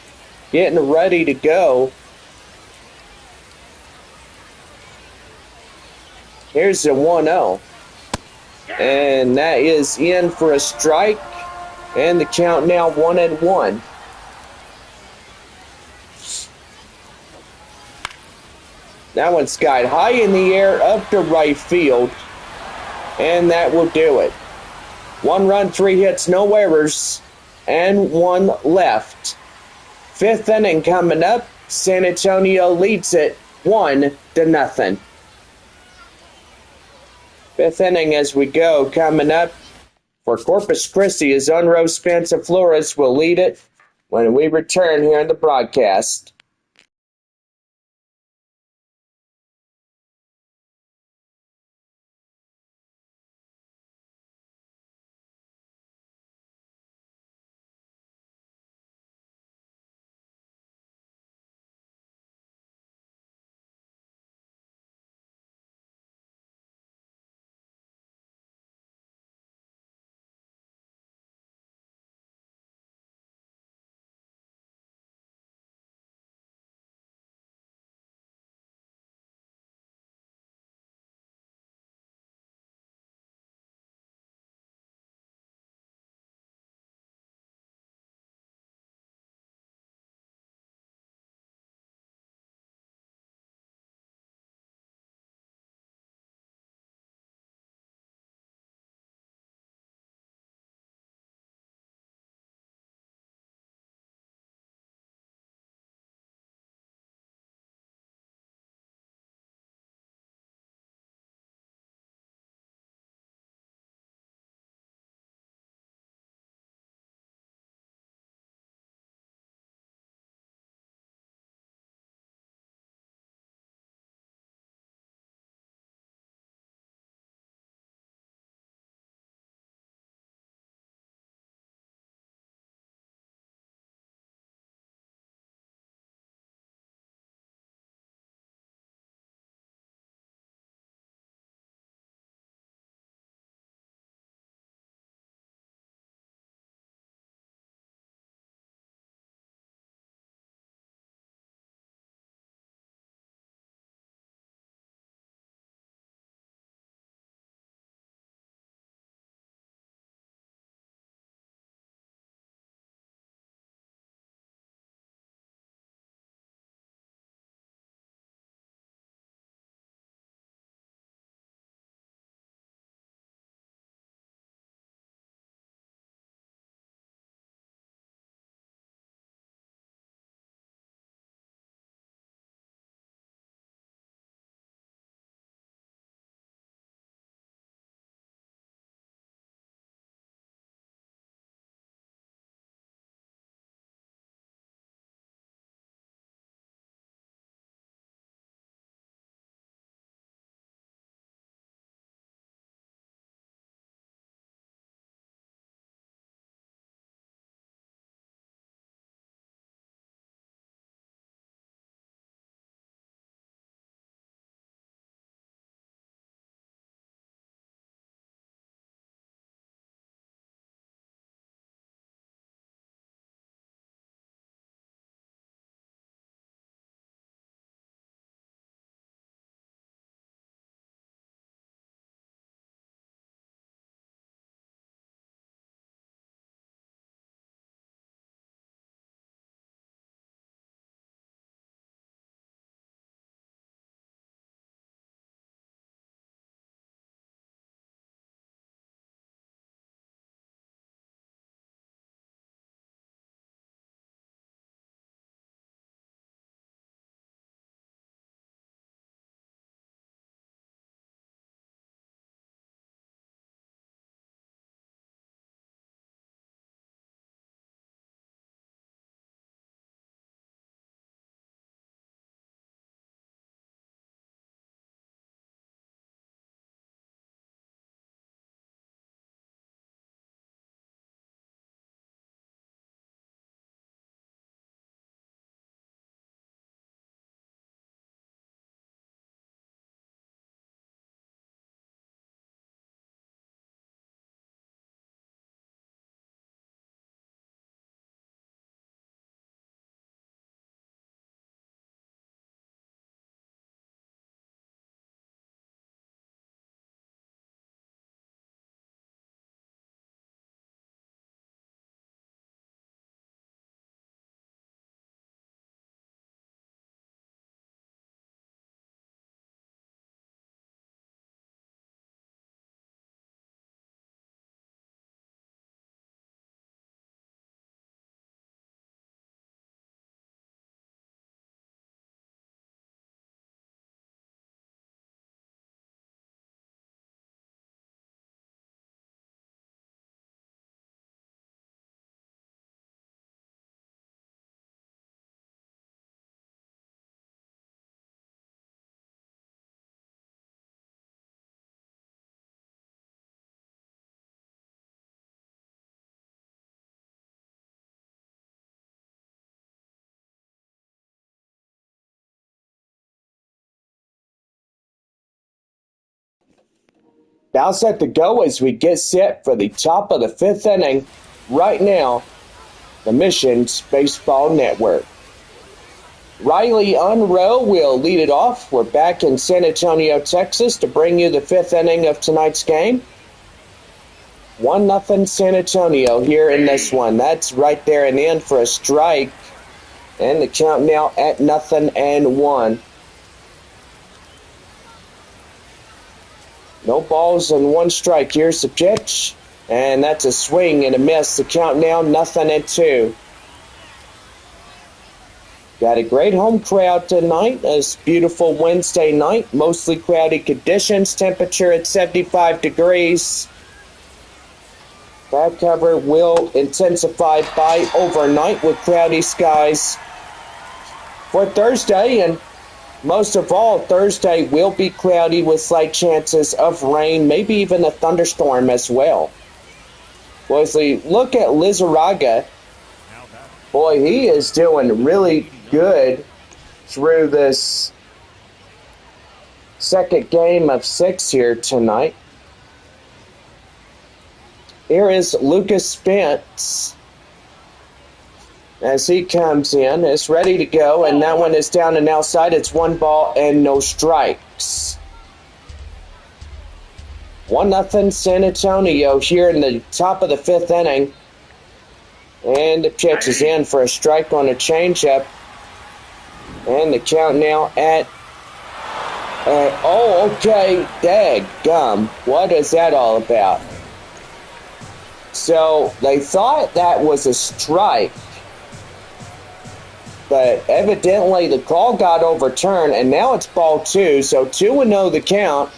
getting ready to go. Here's the 1-0. And that is in for a strike. And the count now 1-1. That one skied high in the air up to right field. And that will do it. 1 run, 3 hits, no errors, and 1 left. Fifth inning coming up. San Antonio leads it 1-0. Fifth inning as we go, coming up. For Corpus Christi, his own Rose Spencer Flores will lead it when we return here in the broadcast. Now set to go as we get set for the top of the 5th inning. Right now, the Missions Baseball Network. Riley Unroe will lead it off. We're back in San Antonio, Texas to bring you the 5th inning of tonight's game. 1-0 San Antonio here in this one. That's right there and in for a strike. And the count now at 0-1. No balls and 1 strike. Here's the pitch. And that's a swing and a miss. The count now 0-2. Got a great home crowd tonight. It's beautiful Wednesday night. Mostly cloudy conditions. Temperature at 75 degrees. Cloud cover will intensify by overnight with cloudy skies for Thursday. And most of all, Thursday will be cloudy with slight chances of rain, maybe even a thunderstorm as well. Well, as we look at Lizarraga, boy, he is doing really good through this second game of 6 here tonight. Here is Lucas Spence as he comes in. It's ready to go, and that one is down and outside. It's 1 ball and no strikes. 1-0 San Antonio here in the top of the 5th inning. And the pitch is in for a strike on a changeup. And the count now at... oh, okay. Daggum. What is that all about? So they thought that was a strike. But evidently the call got overturned, and now it's ball 2. So 2-0 the count.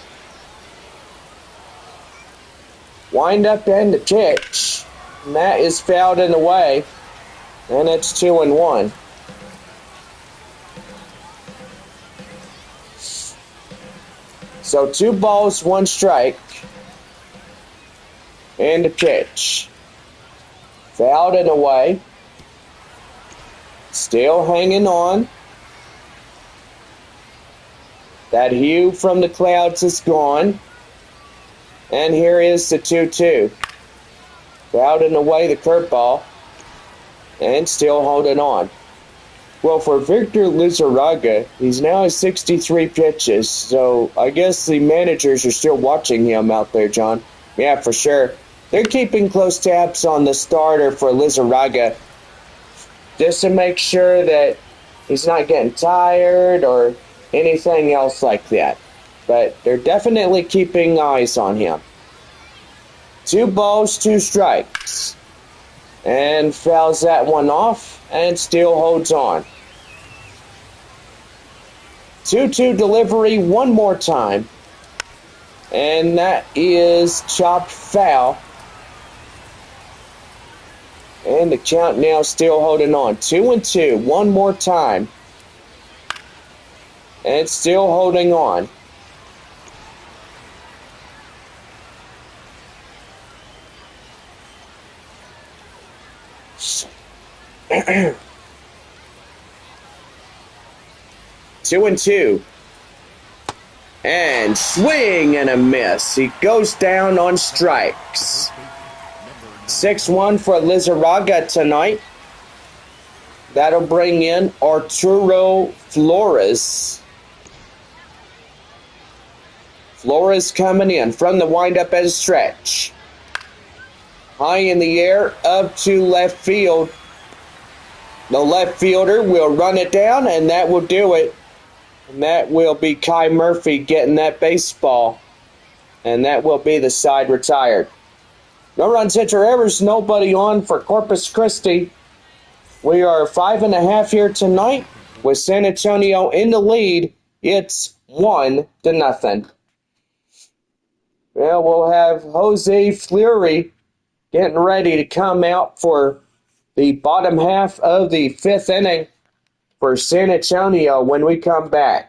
Wind up and the pitch. And that is fouled in the way. And it's 2-1. So 2 balls, 1 strike. And the pitch. Fouled in the way. Still hanging on. That hue from the clouds is gone. And here is the 2-2. Fouled in the way, the curveball. And still holding on. Well, for Victor Lizarraga, he's now at 63 pitches. So I guess the managers are still watching him out there, John. Yeah, for sure. They're keeping close tabs on the starter for Lizarraga, just to make sure that he's not getting tired or anything else like that. But they're definitely keeping eyes on him. 2 balls, 2 strikes. And fouls that one off and still holds on. 2-2 delivery one more time. And that is chopped foul. And the count now still holding on. 2-2. One more time. And still holding on. Two and two. And swing and a miss. He goes down on strikes. 6-1 for Lizarraga tonight. That'll bring in Arturo Flores. Flores coming in from the windup and stretch. High in the air, up to left field. The left fielder will run it down, and that will do it. And that will be Kai Murphy getting that baseball. And that will be the side retired. No runs, hits, or errors, nobody on for Corpus Christi. We are 5.5 here tonight with San Antonio in the lead. It's 1-0. Well, we'll have Jose Fleury getting ready to come out for the bottom half of the 5th inning for San Antonio when we come back.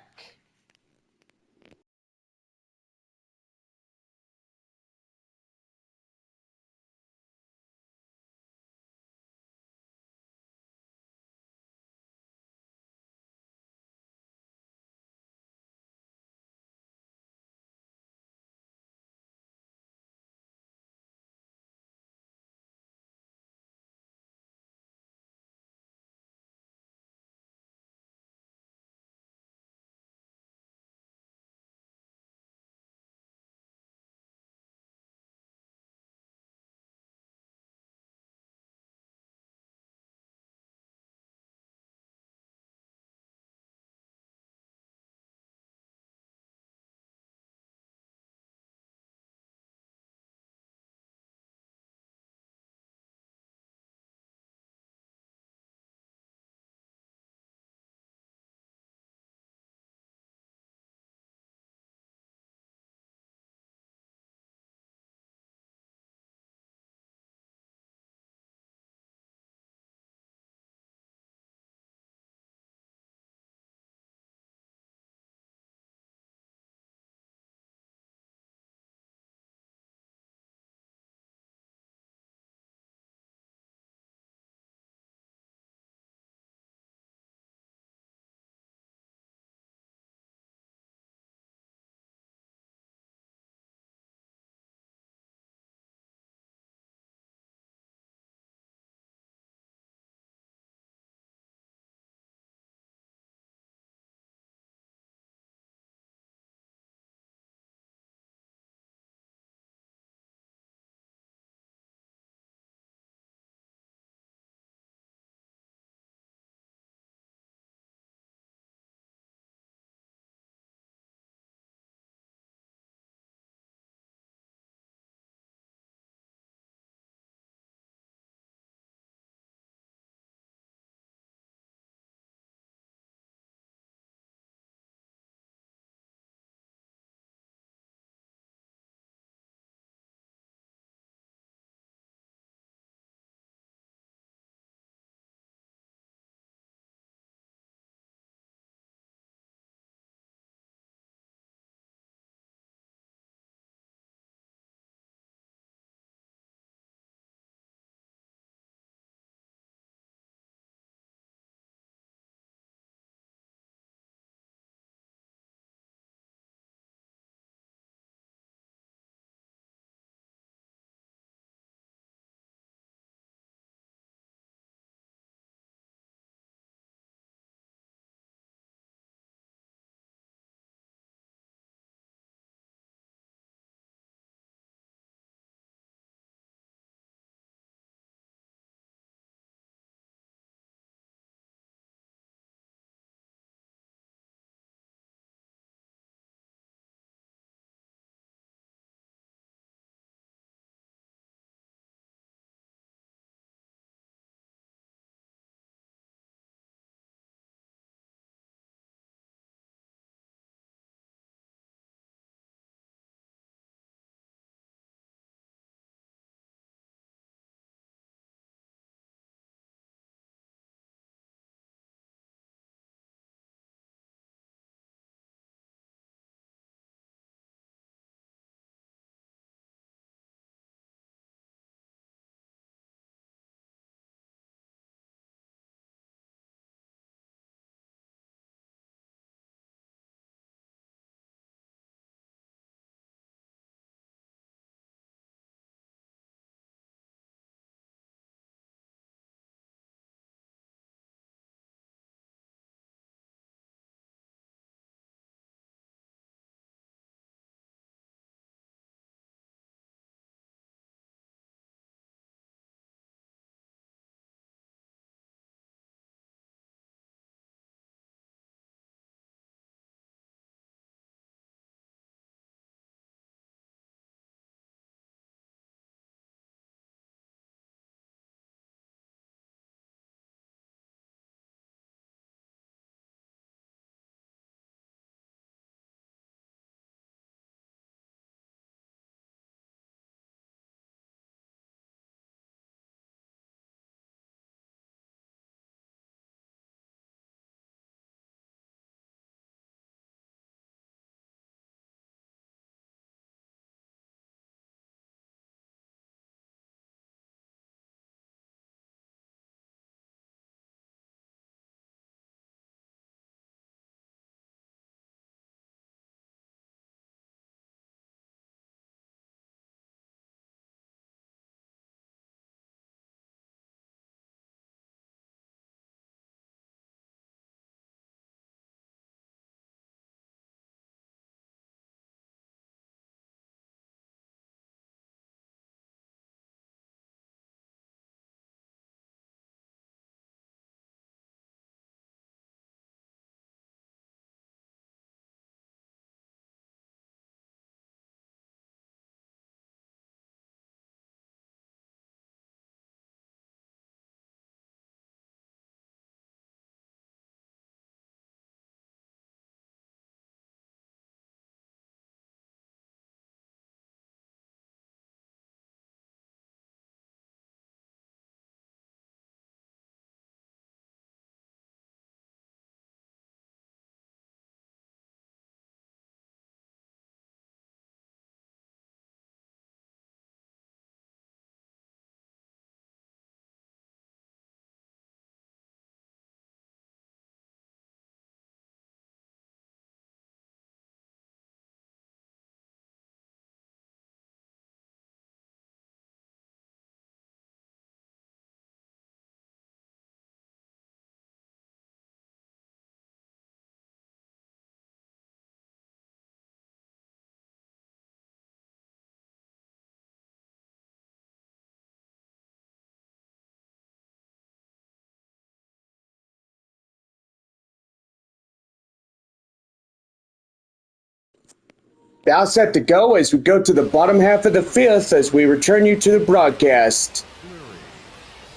Now set to go as we go to the bottom half of the fifth as we return you to the broadcast.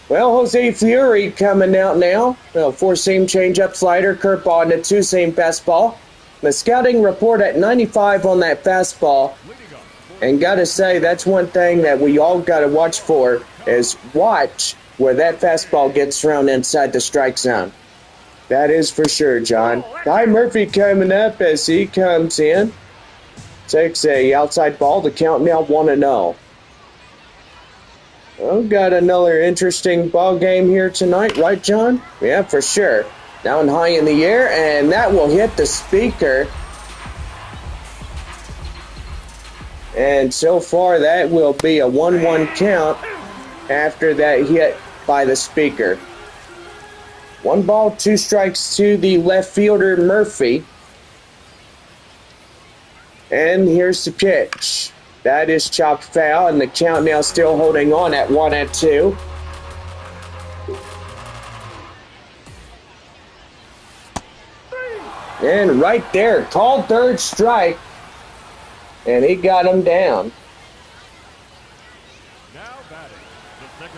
Well, Jose Fury coming out now. Well, four-seam changeup slider, curveball, and a two-seam fastball. The scouting report at 95 on that fastball. And gotta say, that's one thing that we all gotta watch for is watch where that fastball gets thrown inside the strike zone. That is for sure, John. Ty Murphy coming up as he comes in. Takes a outside ball. The count now 1-0. Well, got another interesting ball game here tonight, right, John? Yeah, for sure. Down high in the air, and that will hit the speaker. And so far, that will be a 1-1 count after that hit by the speaker. 1 ball, 2 strikes to the left fielder, Murphy. And here's the pitch. That is chopped foul, and the count now still holding on at 1-2. And right there, called third strike. And he got him down. Now batting,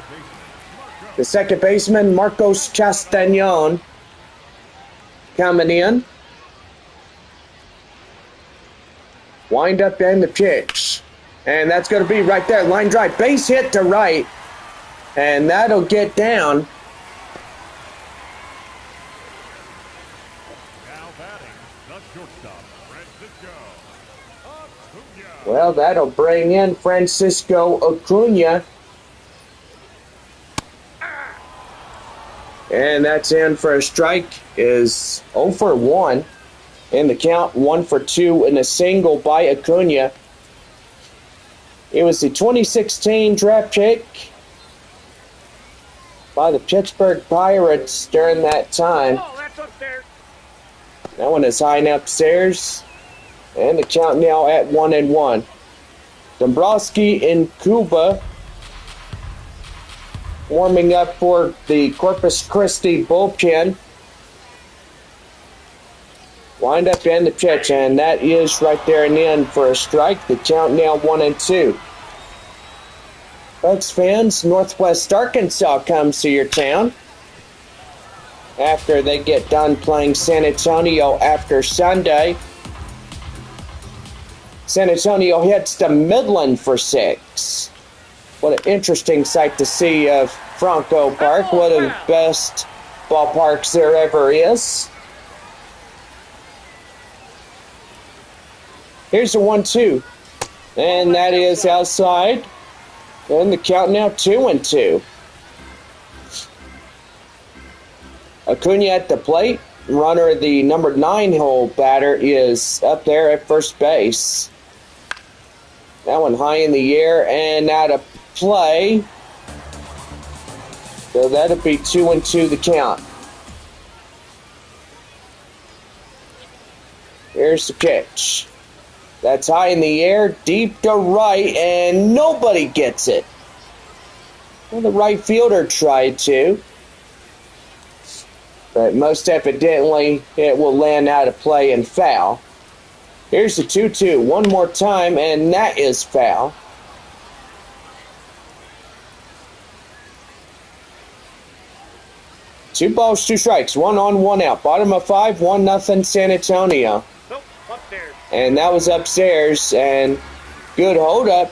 the second baseman, Marcos Castañon, coming in. Wind up and the pitch. And that's going to be right there. Line drive. Base hit to right. And that'll get down. Now batting, the shortstop, Francisco Acuna. Well, that'll bring in Francisco Acuna. And that's in for a strike. Is 0 for 1. In the count, 1 for 2 in a single by Acuna. It was the 2016 draft pick by the Pittsburgh Pirates during that time. Oh, that's upstairs. That one is high and upstairs. And the count now at 1-1. Dombrowski in Cuba warming up for the Corpus Christi bullpen. Wind up and the pitch, and that is right there and in for a strike. The count now 1-2. Folks, fans, Northwest Arkansas comes to your town after they get done playing San Antonio after Sunday. San Antonio hits to Midland for 6. What an interesting sight to see of Franco Park. One of the best ballparks there ever is. Here's the 1-2. And that is outside. And the count now 2-2. Acuna at the plate. Runner, the number 9 hole batter, is up there at first base. That one high in the air and out of play. So that'll be 2-2 the count. Here's the pitch. That's high in the air, deep to right, and nobody gets it. Well, the right fielder tried to. But most evidently, it will land out of play and foul. Here's the 2-2. One more time, and that is foul. Two balls, 2 strikes. 1 on, 1 out. Bottom of 5, 1-0 San Antonio. Nope, upstairs. And that was upstairs, and good hold up.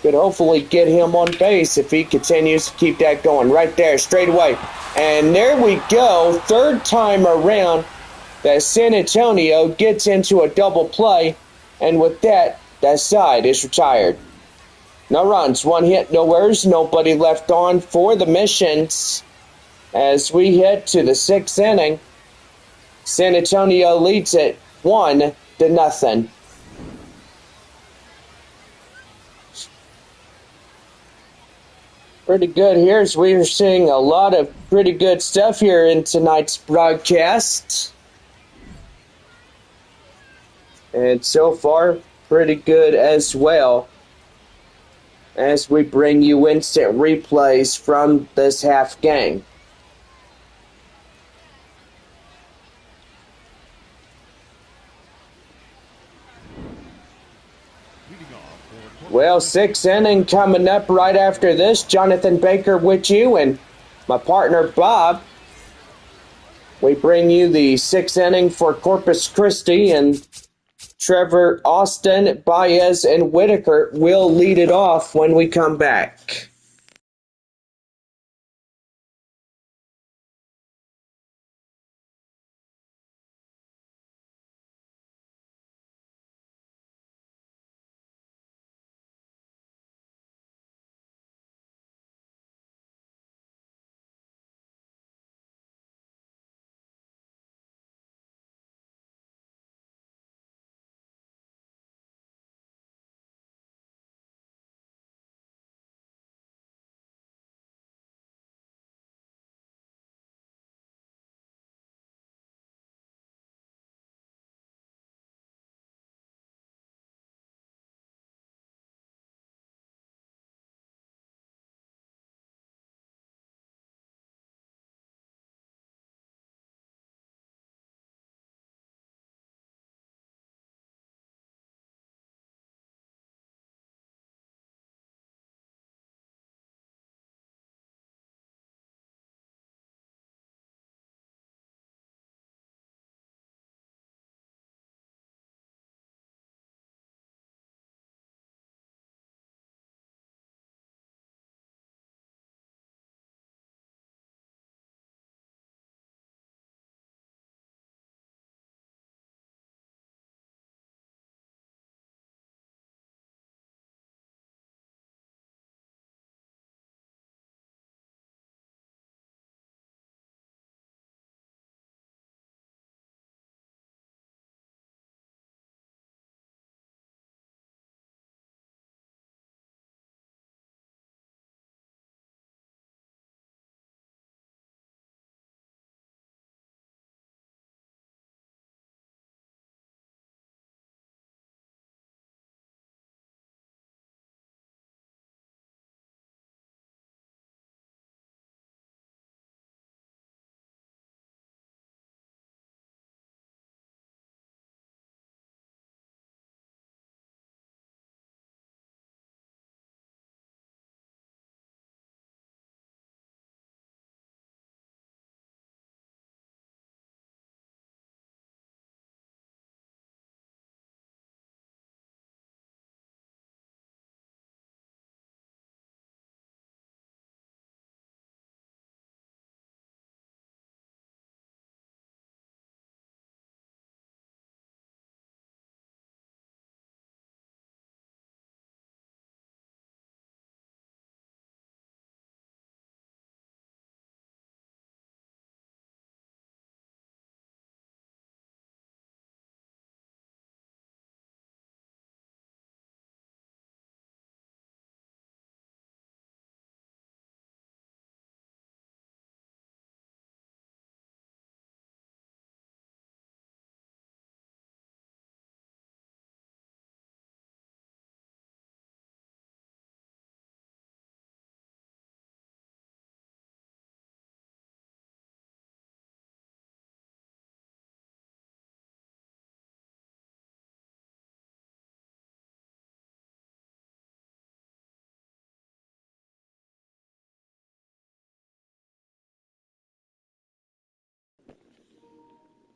Could hopefully get him on base if he continues to keep that going. Right there, straight away. And there we go. Third time around that San Antonio gets into a double play. And with that, that side is retired. No runs, 1 hit, no errors, nobody left on for the Missions. As we head to the 6th inning, San Antonio leads it 1-0. Pretty good here as we are seeing a lot of pretty good stuff here in tonight's broadcast. And so far, pretty good as well, as we bring you instant replays from this half game. Well, sixth inning coming up right after this. Jonathan Baker with you and my partner Bob. We bring you the sixth inning for Corpus Christi, and Trevor, Austin, Baez, and Whitaker will lead it off when we come back.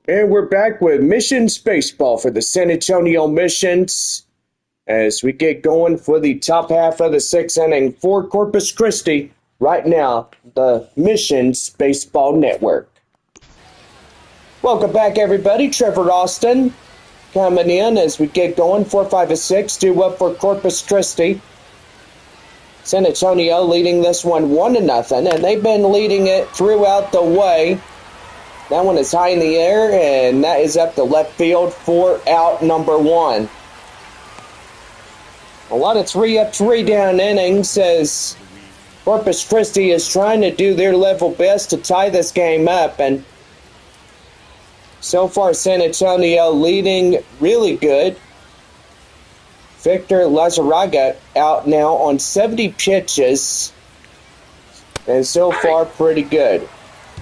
And we're back with Missions Baseball for the San Antonio Missions as we get going for the top half of the sixth inning for Corpus Christi. Right now, the Missions Baseball Network. Welcome back, everybody. Trevor Austin coming in as we get going. 4, 5, and 6, 2 up for Corpus Christi. San Antonio leading this one 1-0, and they've been leading it throughout the way. That one is high in the air, and that is up the left field for out number 1. A lot of 3-up, 3-down innings as Corpus Christi is trying to do their level best to tie this game up, and so far San Antonio leading really good. Victor Lazaraga out now on 70 pitches, and so far pretty good.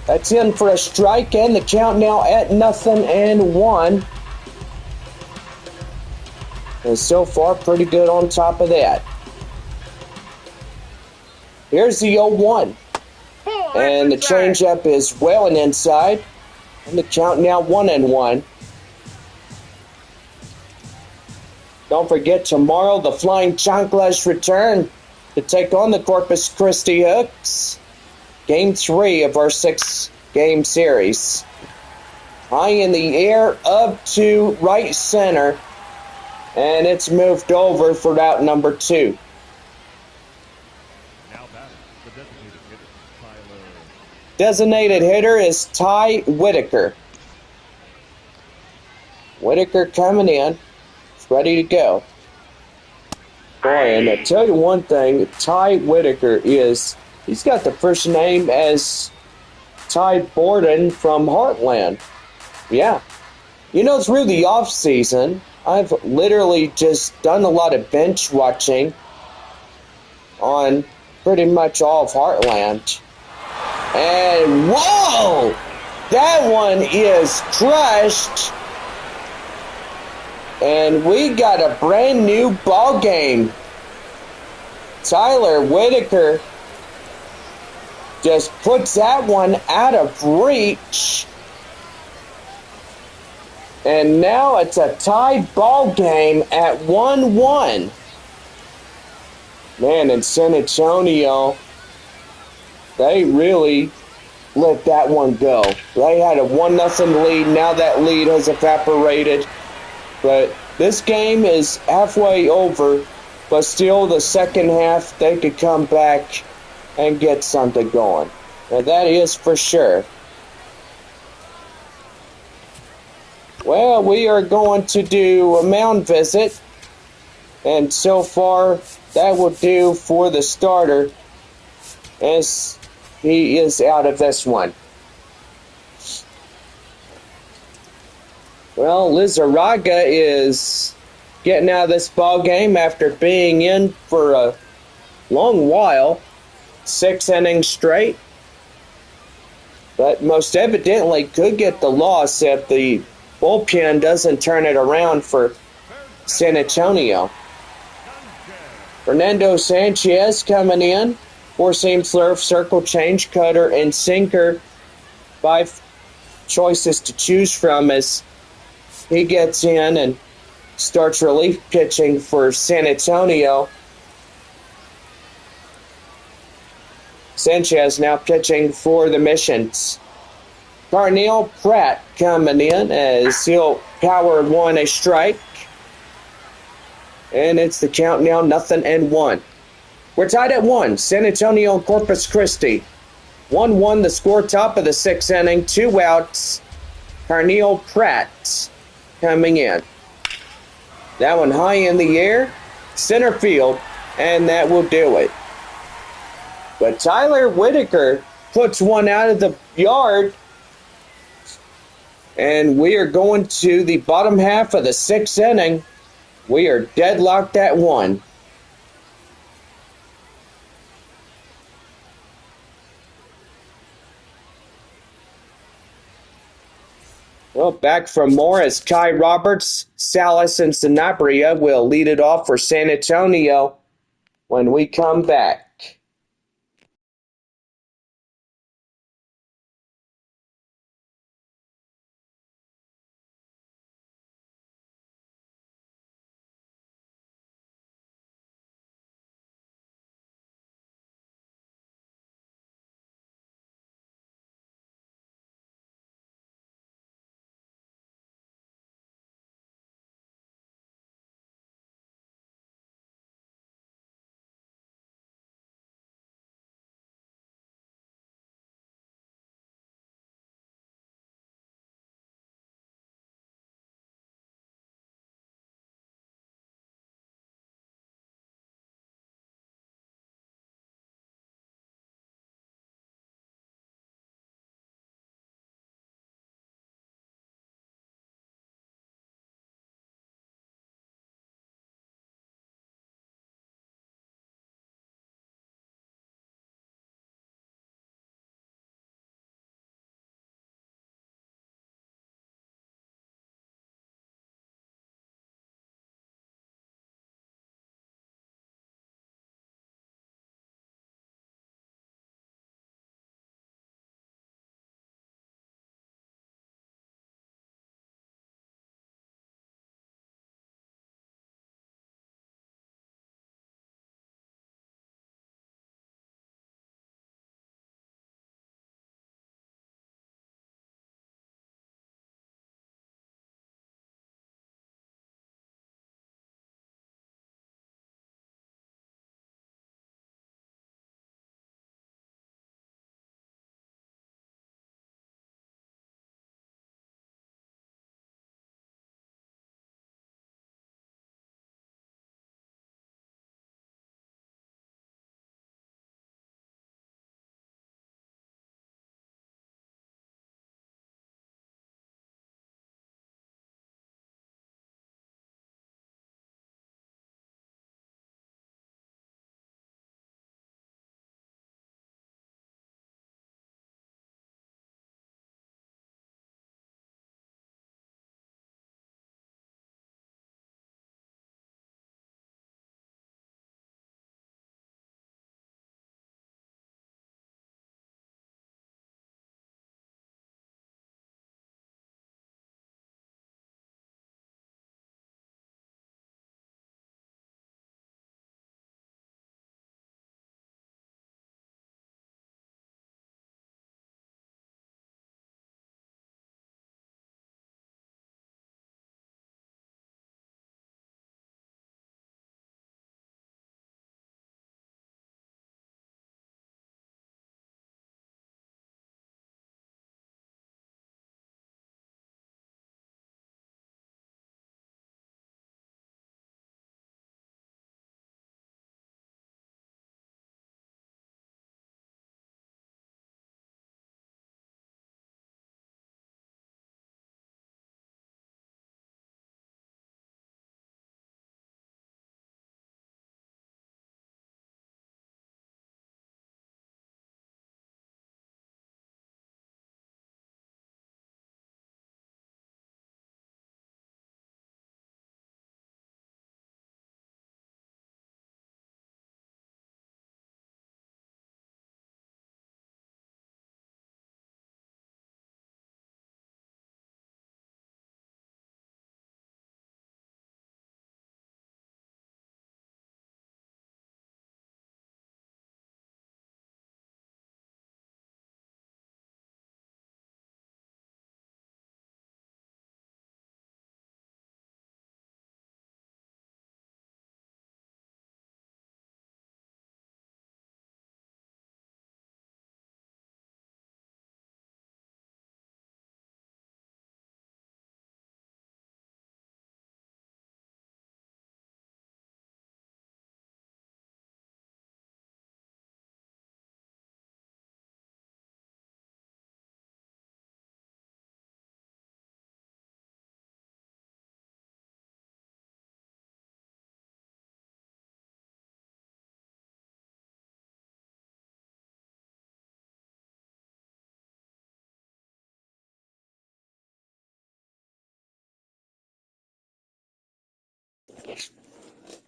That's in for a strike, and the count now at 0-1. And so far, pretty good on top of that. Here's the 0-1. And the changeup is well and inside. And the count now 1-1. Don't forget, tomorrow the Flying Chanclas return to take on the Corpus Christi Hooks. Game 3 of our 6-game series. High in the air, up to right center. And it's moved over for out number 2. Now batting, the designated hitter, Tyler. Designated hitter is Ty Whitaker. Whitaker coming in. It's ready to go. Boy, and I tell you one thing, Ty Whitaker he's got the first name as Ty Borden from Heartland. Yeah. You know, through the off season, I've literally just done a lot of bench watching on pretty much all of Heartland. And whoa! That one is crushed. And we got a brand new ball game. Tyler Whitaker just puts that one out of reach. And now it's a tied ball game at 1-1. Man, in San Antonio, they really let that one go. They had a 1-0 lead. Now that lead has evaporated. But this game is halfway over. But still, the second half, they could come back and get something going. Now, that is for sure. Well, we are going to do a mound visit. And so far, that will do for the starter, as he is out of this one. Well, Lizarraga is getting out of this ball game after being in for a long while, 6 innings straight. But most evidently could get the loss if the bullpen doesn't turn it around for San Antonio. Fernando Sanchez coming in. 4-seam slurve, circle change, cutter, and sinker. 5 choices to choose from as he gets in and starts relief pitching for San Antonio. Sanchez now pitching for the Missions. Carnell Pratt coming in as he'll power 1 a strike. And it's the count now 0-1. We're tied at 1. San Antonio and Corpus Christi. 1-1 the score, top of the 6th inning. 2 outs. Carnell Pratt coming in. That one high in the air. Center field. And that will do it. But Tyler Whitaker puts one out of the yard. And we are going to the bottom half of the 6th inning. We are deadlocked at 1. Well, back from more as Kai Roberts, Salas, and Sanabria will lead it off for San Antonio when we come back.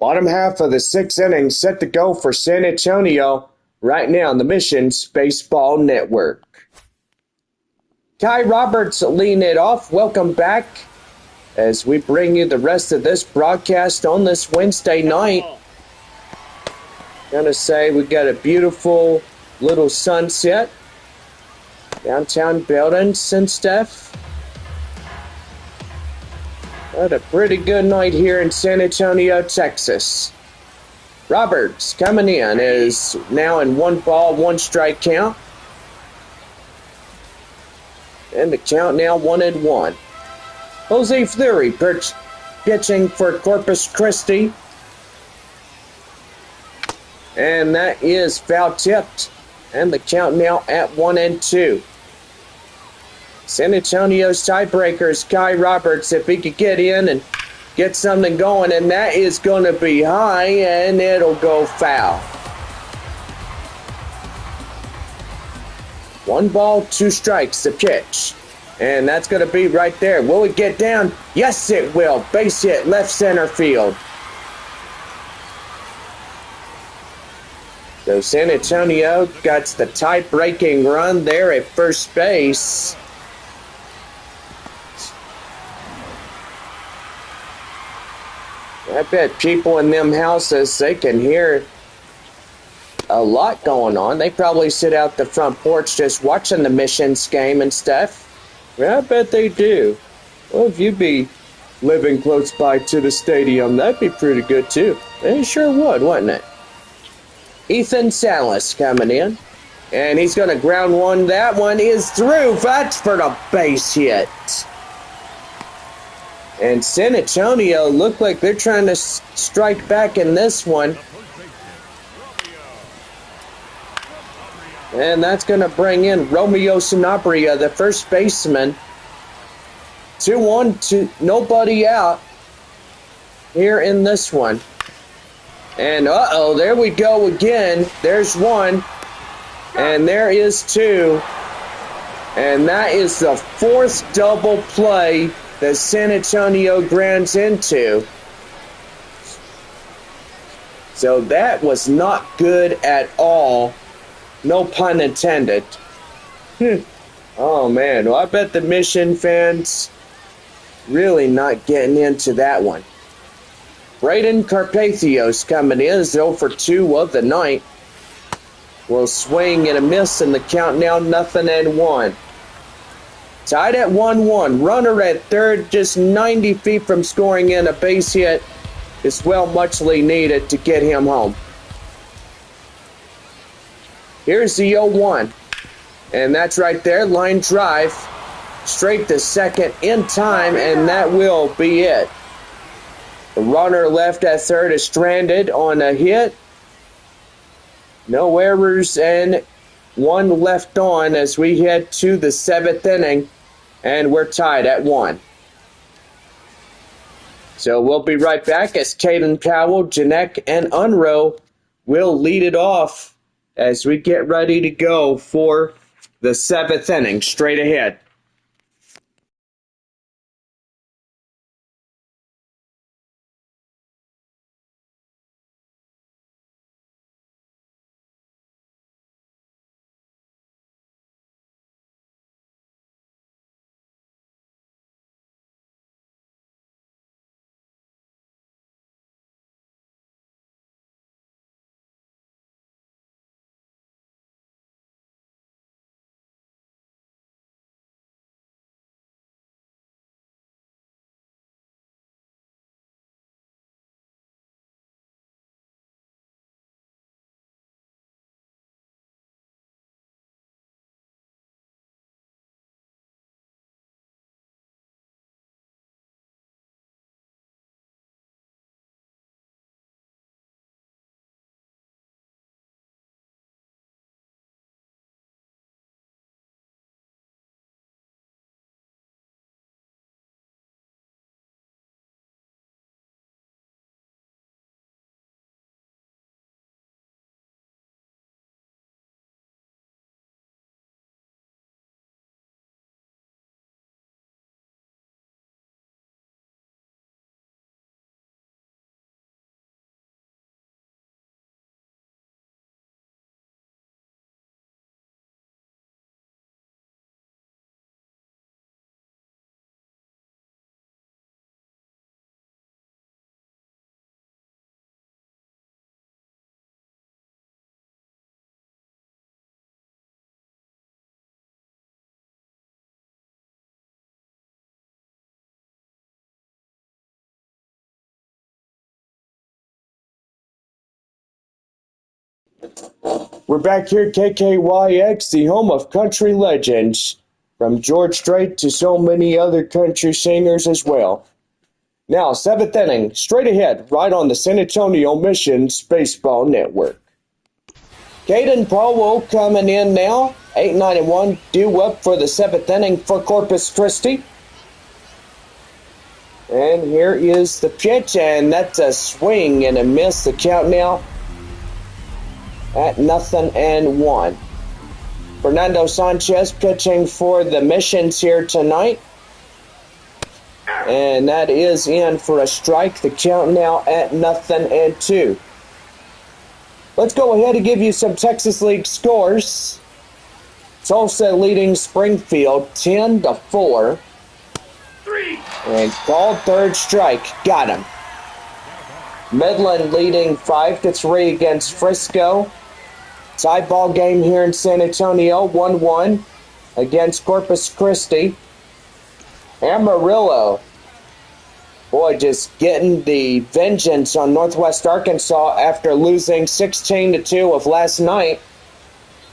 Bottom half of the sixth inning set to go for San Antonio right now on the Missions Baseball Network. Ty Roberts leading it off. Welcome back as we bring you the rest of this broadcast on this Wednesday night. Gonna say we got a beautiful little sunset. Downtown buildings and stuff. What a pretty good night here in San Antonio, Texas. Roberts coming in is now in 1 ball, 1 strike count. And the count now 1-1. Jose Fleury pitching for Corpus Christi. And that is foul tipped. And the count now at 1-2. San Antonio's tiebreaker is Kai Roberts. If he could get in and get something going, and that is going to be high, and it'll go foul. 1 ball, 2 strikes, the pitch. And that's going to be right there. Will it get down? Yes, it will. Base hit, left center field. So San Antonio got the tie-breaking run there at first base. I bet people in them houses, they can hear a lot going on. They probably sit out the front porch just watching the Missions game and stuff. Yeah, I bet they do. Well, if you'd be living close by to the stadium, that'd be pretty good too. It sure would, wouldn't it? Ethan Salas coming in. And he's going to ground one. That one is through. That's for the base hit. And San Antonio look like they're trying to strike back in this one. And that's going to bring in Romeo Sanabria, the first baseman. 2-1, nobody out here in this one. And uh-oh, there we go again. There's 1. And there is 2. And that is the 4th double play that San Antonio grounds into. So that was not good at all. No pun intended. Oh man, well I bet the Mission fans really not getting into that one. Braden Carpathios coming in is 0 for 2 of the night. Will swing and a miss in the count now 0-1. Tied at 1-1. Runner at third, just 90 feet from scoring in a base hit. Is well muchly needed to get him home. Here's the 0-1. And that's right there. Line drive. Straight to second in time, and that will be it. The runner left at third is stranded on a hit. No errors and 1 left on as we head to the 7th inning, and we're tied at 1. So we'll be right back as Caden Powell, Janek, and Unroe will lead it off as we get ready to go for the 7th inning. Straight ahead. We're back here at KKYX, the home of country legends, from George Strait to so many other country singers as well. Now, seventh inning, straight ahead, right on the San Antonio Missions Baseball Network. Caden Powell coming in now, 8-9-1, due up for the seventh inning for Corpus Christi. And here is the pitch, and that's a swing and a miss. The count now at 0-1. Fernando Sanchez pitching for the Missions here tonight. And that is in for a strike. The count now at 0-2. Let's go ahead and give you some Texas League scores. Tulsa leading Springfield 10-4. And called third strike. Got him. Midland leading 5-3 against Frisco. Tie ball game here in San Antonio, 1-1 against Corpus Christi. Amarillo, boy, just getting the vengeance on Northwest Arkansas after losing 16-2 of last night.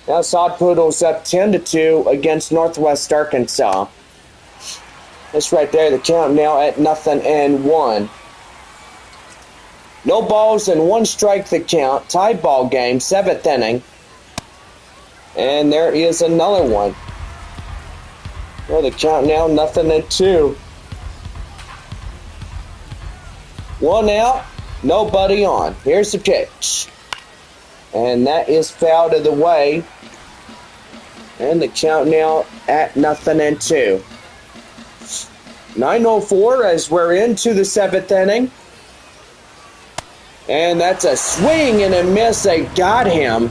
Now Sod Poodles up 10-2 against Northwest Arkansas. This right there, the count now at 0-1. No balls and one strike the count. Tie ball game, seventh inning. And there is another one. Well, the count now 0-2. One out, nobody on. Here's the pitch. And that is fouled to the way. And the count now at 0-2. 9:04 as we're into the seventh inning. And that's a swing and a miss. They got him.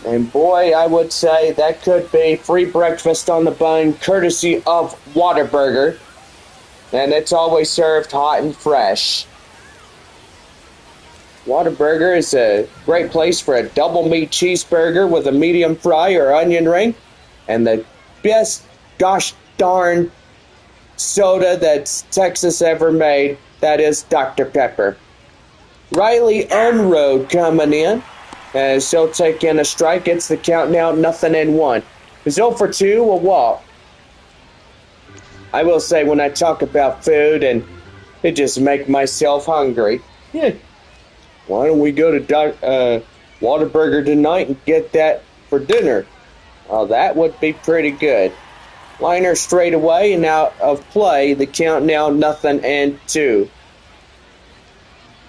And boy, I would say that could be free breakfast on the bun, courtesy of Whataburger. And it's always served hot and fresh. Whataburger is a great place for a double meat cheeseburger with a medium fry or onion ring. And the best gosh darn soda that Texas ever made, that is Dr. Pepper. Riley Unroad coming in as he'll take in a strike. It's the count now 0-1. He's 0 for 2, a walk. I will say, when I talk about food and it just make myself hungry, why don't we go to Whataburger tonight and get that for dinner? Well, that would be pretty good. Liner straight away and out of play. The count now 0-2.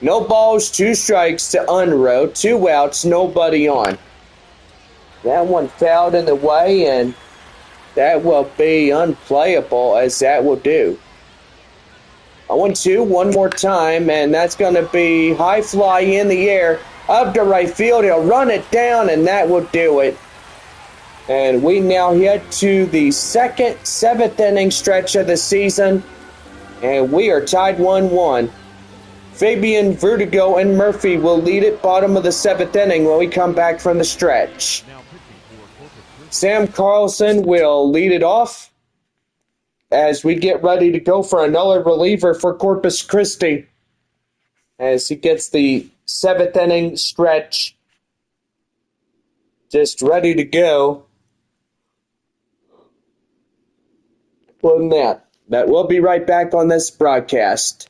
No balls, 2 strikes to Unroad. 2 outs, nobody on. That one fouled in the way, and that will be unplayable, as that will do. 0-2, one more time, and that's going to be high fly in the air. Up to right field, he'll run it down, and that will do it. And we now head to the second, seventh inning stretch of the season, and we are tied 1-1. Fabian, Vertigo, and Murphy will lead it bottom of the seventh inning when we come back from the stretch. Sam Carlson will lead it off as we get ready to go for another reliever for Corpus Christi as he gets the seventh inning stretch just ready to go. Well, that we'll be right back on this broadcast.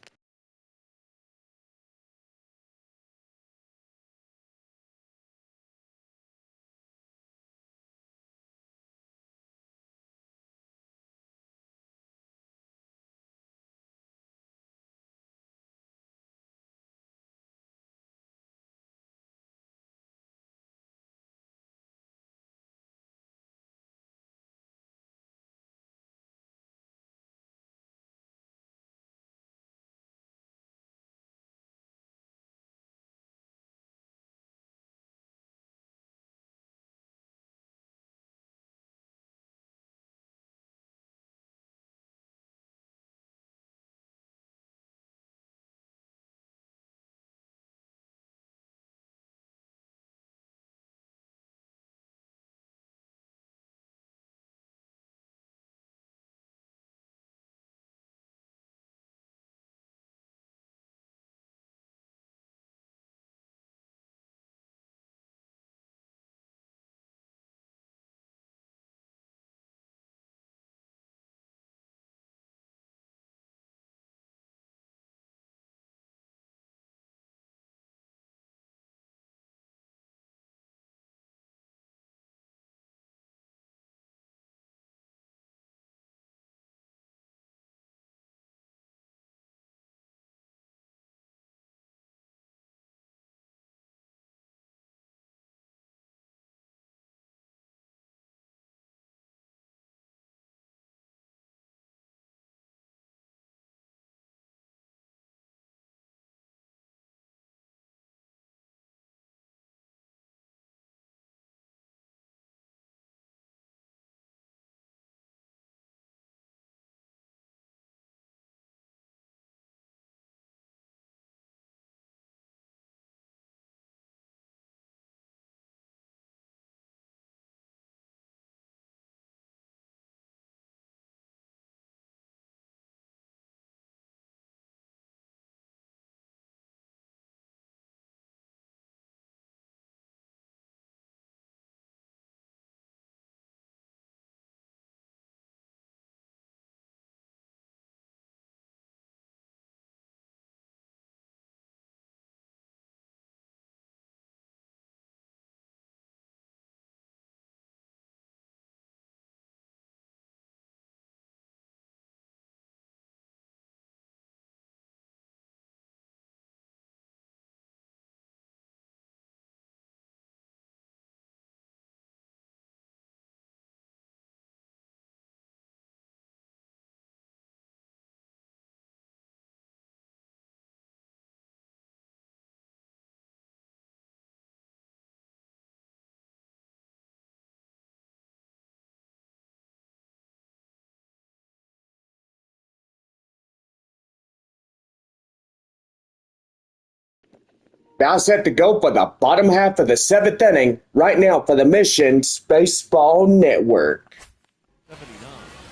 Now set to go for the bottom half of the 7th inning right now for the Missions Baseball Network.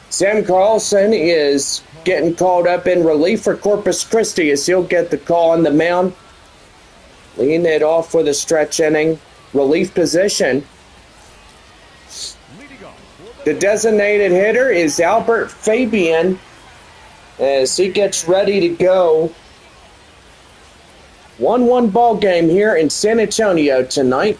Sam Carlson is getting called up in relief for Corpus Christi as he'll get the call on the mound. Leading it off for the stretch inning relief position. The designated hitter is Albert Fabian as he gets ready to go. 1-1 ball game here in San Antonio tonight.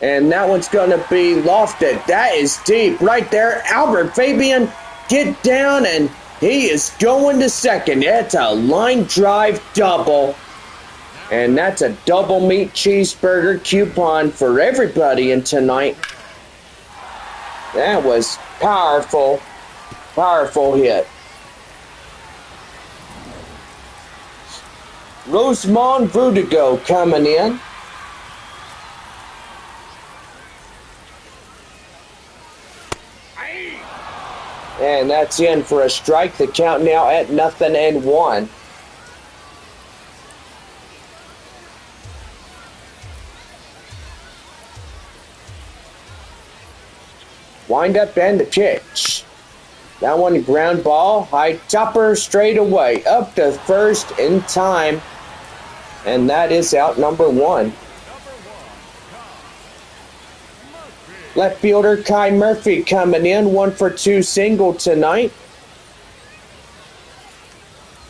And that one's going to be lofted. That is deep right there. Albert Fabian, get down, and he is going to second. That's a line drive double. And that's a double meat cheeseburger coupon for everybody in tonight. That was powerful, powerful hit. Rosemond Verdugo coming in. And that's in for a strike. The count now at 0-1. Wind up and the pitch. That one ground ball. High chopper straight away. Up to first in time. And that is out number 1. Left fielder Kai Murphy coming in. 1 for 2 single tonight.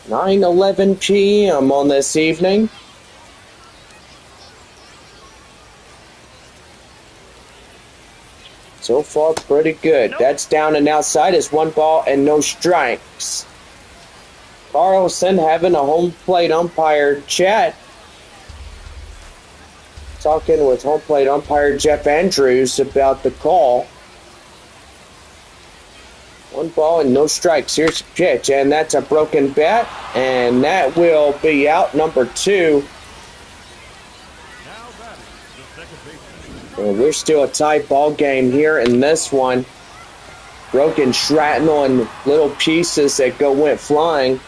9:11 p.m. on this evening. So far, pretty good. That's down and outside. It's 1 ball and no strikes. Carlson having a home plate umpire chat. Talking with home plate umpire Jeff Andrews about the call. 1 ball and no strikes. Here's the pitch, and that's a broken bat, and that will be out number 2. And we're still a tight ball game here in this one. Broken shrapnel and little pieces that went flying.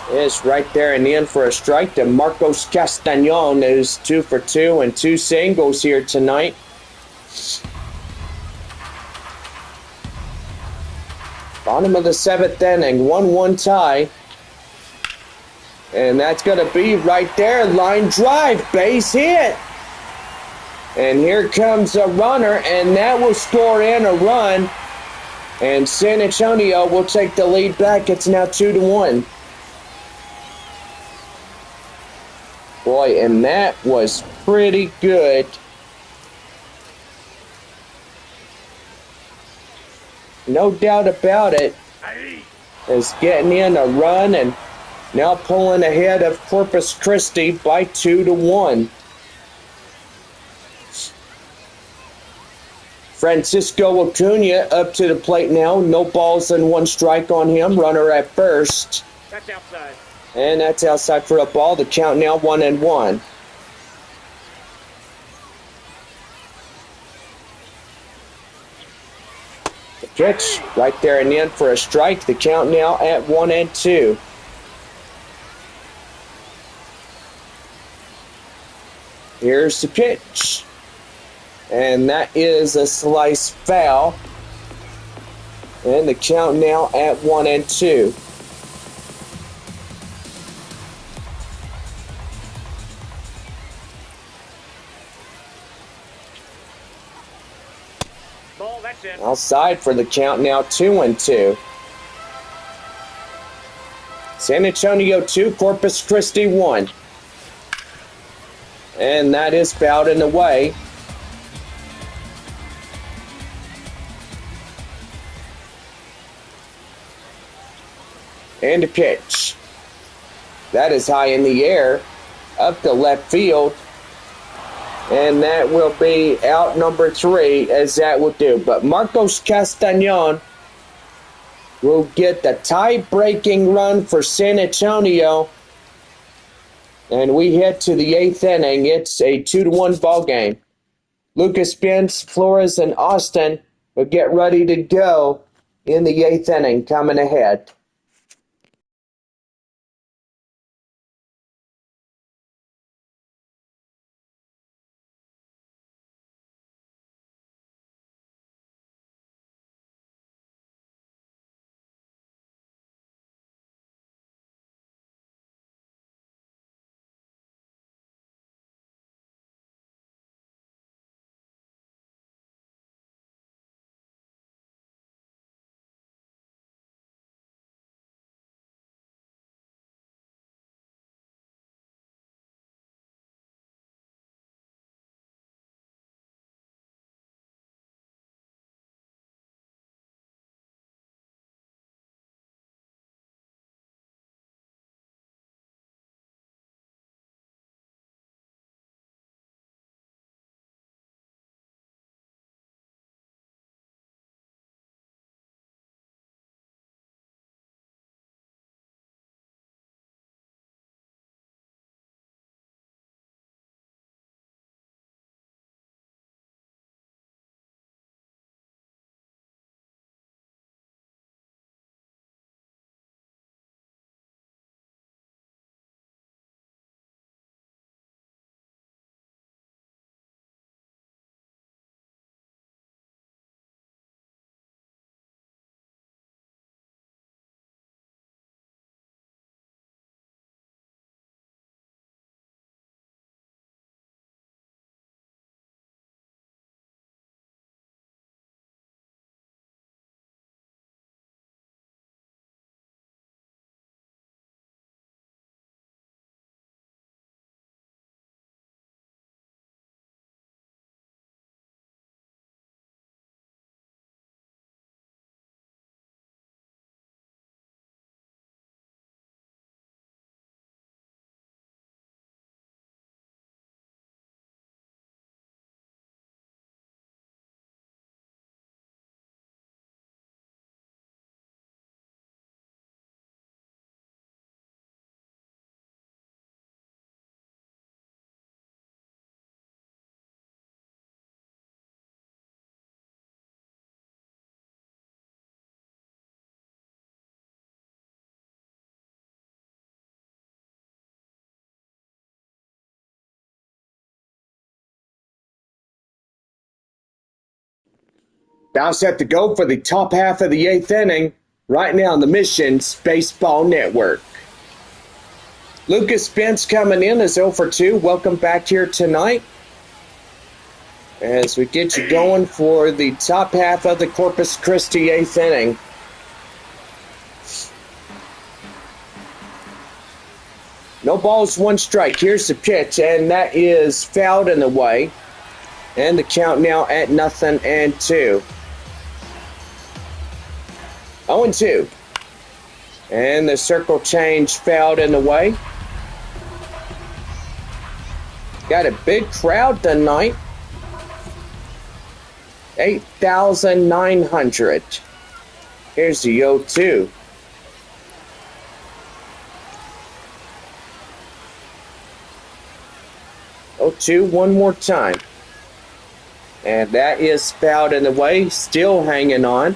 It's right there and in for a strike to Marcos Castañon, who's 2 for 2 and 2 singles here tonight. Bottom of the 7th inning, 1-1 tie. And that's going to be right there. Line drive, base hit. And here comes a runner, and that will score in a run. And San Antonio will take the lead back. It's now 2-1. Boy, and that was pretty good. No doubt about it. Is getting in a run and now pulling ahead of Corpus Christi by 2-1. Francisco Acuna up to the plate now. No balls and 1 strike on him. Runner at first. That's outside. And that's outside for a ball. The count now 1-1. The pitch right there and in for a strike. The count now at 1-2. Here's the pitch. And that is a slice foul. And the count now at 1-2. Ball, that's it. Outside for the count now 2-2. San Antonio 2, Corpus Christi 1. And that is fouled in the way. And a pitch. That is high in the air, up to left field. And that will be out number 3, as that will do. But Marcos Castañon will get the tie-breaking run for San Antonio. And we head to the 8th inning. It's a 2-1 ball game. Lucas Benz, Flores, and Austin will get ready to go in the 8th inning coming ahead. Now set to go for the top half of the 8th inning, right now on the Missions Baseball Network. Lucas Spence coming in as 0 for 2. Welcome back here tonight as we get you going for the top half of the Corpus Christi 8th inning. No balls, 1 strike. Here's the pitch, and that is fouled in the way. And the count now at 0-2. 0-2. And the circle change fouled in the way. Got a big crowd tonight. 8,900. Here's the 0-2. 0-2 one more time. And that is fouled in the way, still hanging on.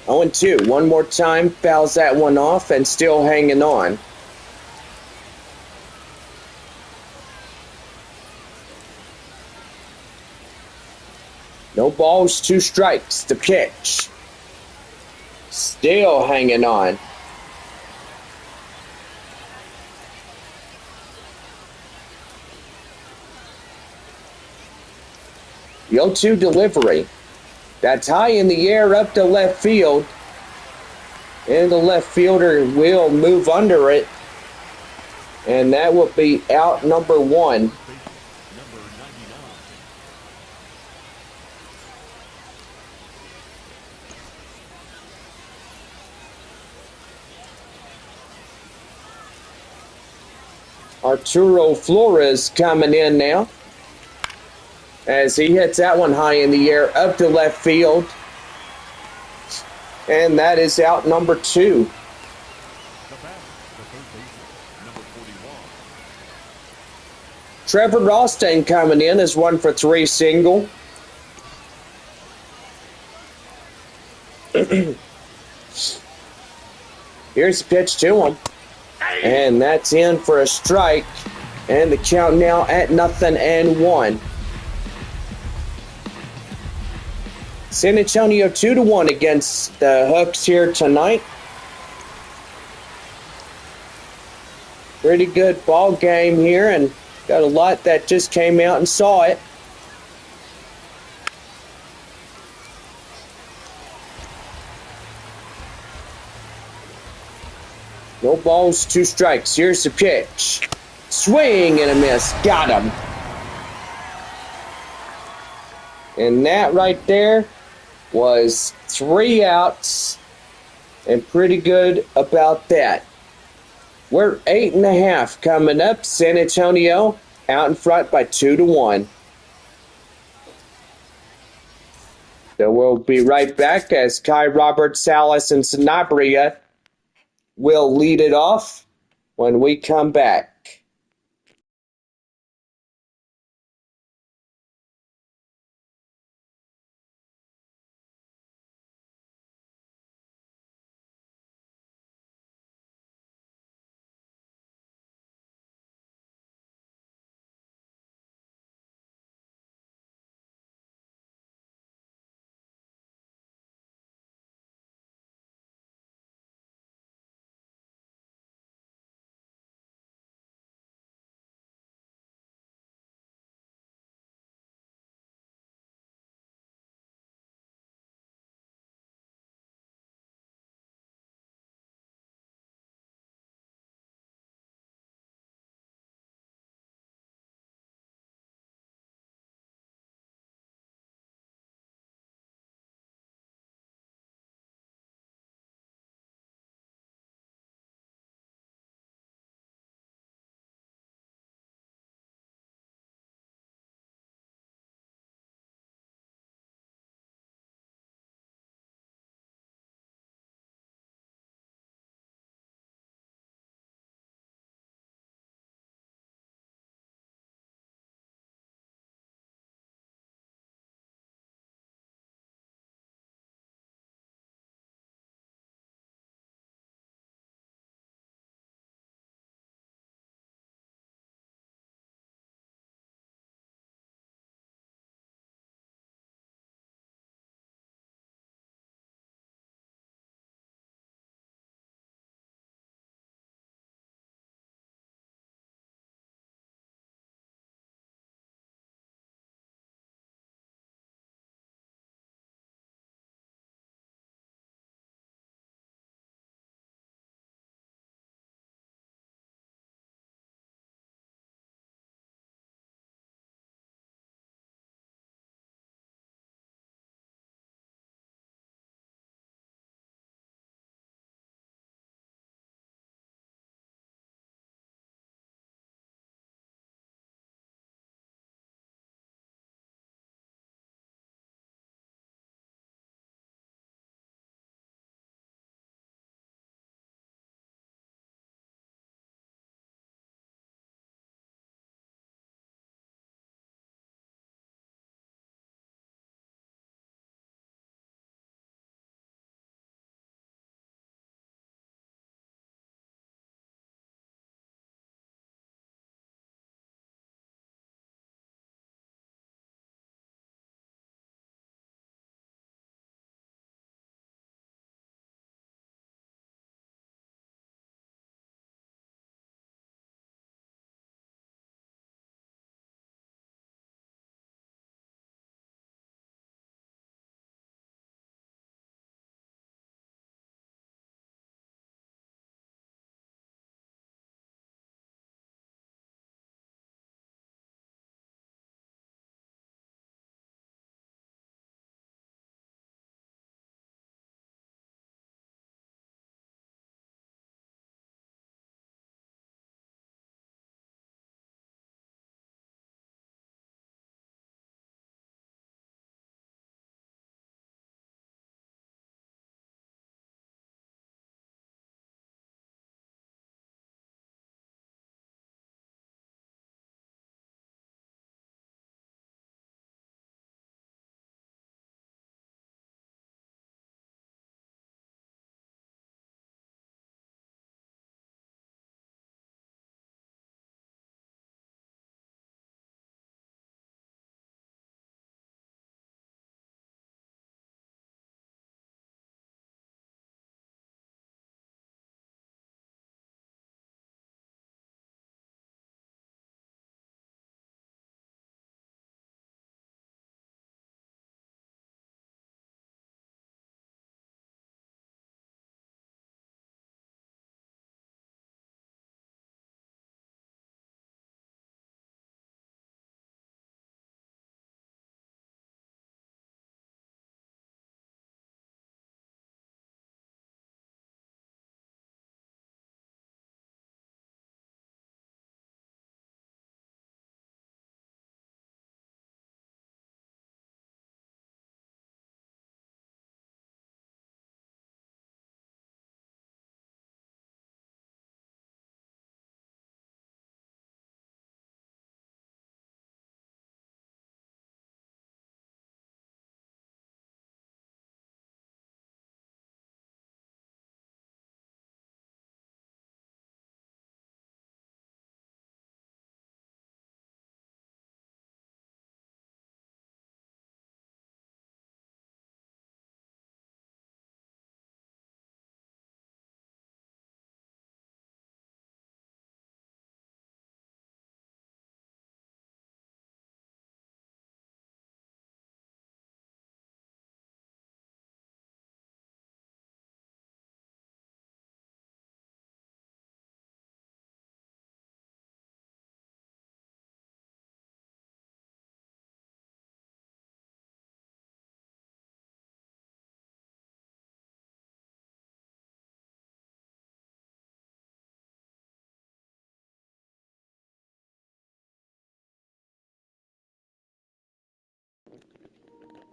0-2, one more time, fouls that one off and still hanging on. No balls, 2 strikes, the pitch. Still hanging on. The 0-2 delivery. That's high in the air up to left field. And the left fielder will move under it. And that will be out number 1. Arturo Flores coming in now as he hits that one high in the air up to left field. And that is out number 2. Trevor Ralston coming in as 1 for 3 single. Here's the pitch to him. And that's in for a strike. And the count now at 0-1. San Antonio 2-1 against the Hooks here tonight. Pretty good ball game here, and got a lot that just came out and saw it. No balls, 2 strikes. Here's the pitch. Swing and a miss. Got him. And that right there was 3 outs. And pretty good about that. We're 8.5 coming up. San Antonio out in front by 2-1. So we'll be right back as Kai, Robert, Salas, and Sanabria will lead it off when we come back.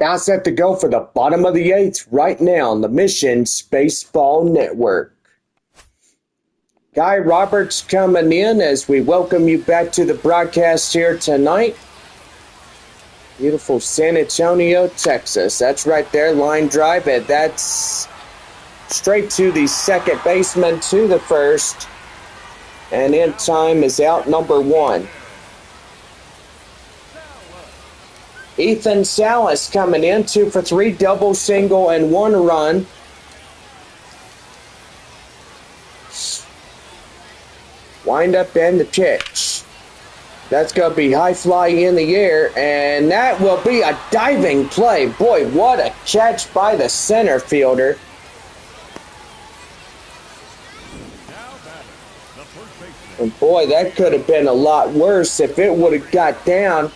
Now set to go for the bottom of the eighth right now on the Missions Baseball Network. Guy Roberts coming in as we welcome you back to the broadcast here tonight. Beautiful San Antonio, Texas. That's right there, line drive, and that's straight to the second baseman to the first. And in time is out number 1. Ethan Salas coming in, 2 for 3, double, single, and 1 run. Wind up and the pitch. That's going to be high fly in the air, and that will be a diving play. Boy, what a catch by the center fielder. And boy, that could have been a lot worse if it would have got down.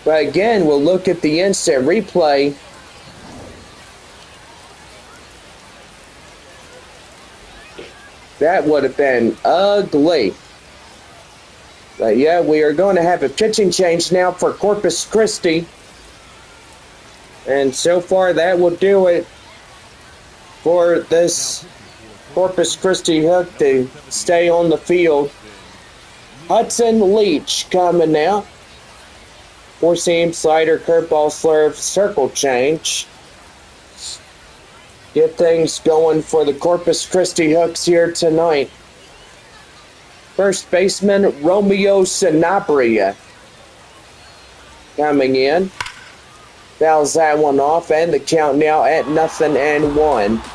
But again, we'll look at the instant replay. That would have been ugly. But yeah, we are going to have a pitching change now for Corpus Christi. And so far, that will do it for this Corpus Christi hook to stay on the field. Hudson Leach coming out. 4-seam, slider, curveball, slurve, circle change. Get things going for the Corpus Christi Hooks here tonight. First baseman, Romeo Sanabria coming in. Fouls that one off, and the count now at 0-1.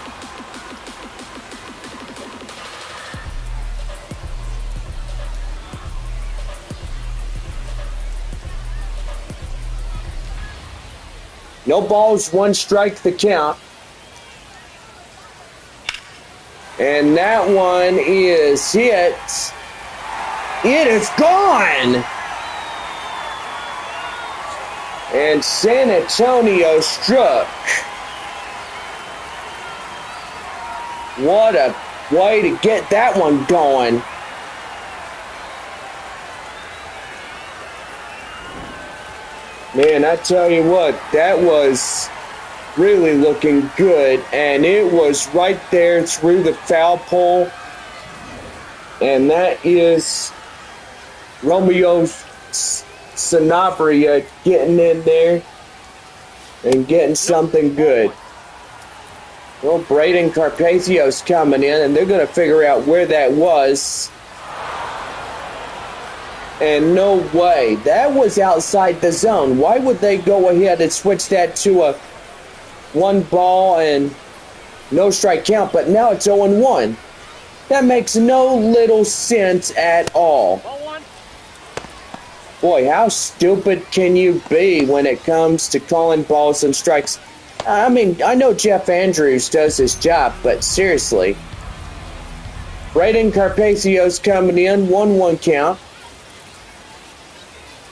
No balls, 1 strike the count. And that one is hit. It is gone. And San Antonio struck. What a way to get that one going. Man, I tell you what, that was really looking good, and it was right there through the foul pole, and that is Romeo Sanabria getting in there and getting something good. Well, Braden Carpazio's coming in, and they're going to figure out where that was. And no way. That was outside the zone. Why would they go ahead and switch that to a 1 ball and no strike count? But now it's 0-1. That makes no little sense at all. Boy, how stupid can you be when it comes to calling balls and strikes? I mean, I know Jeff Andrews does his job, but seriously. Braden Carpazio's coming in, 1-1 count.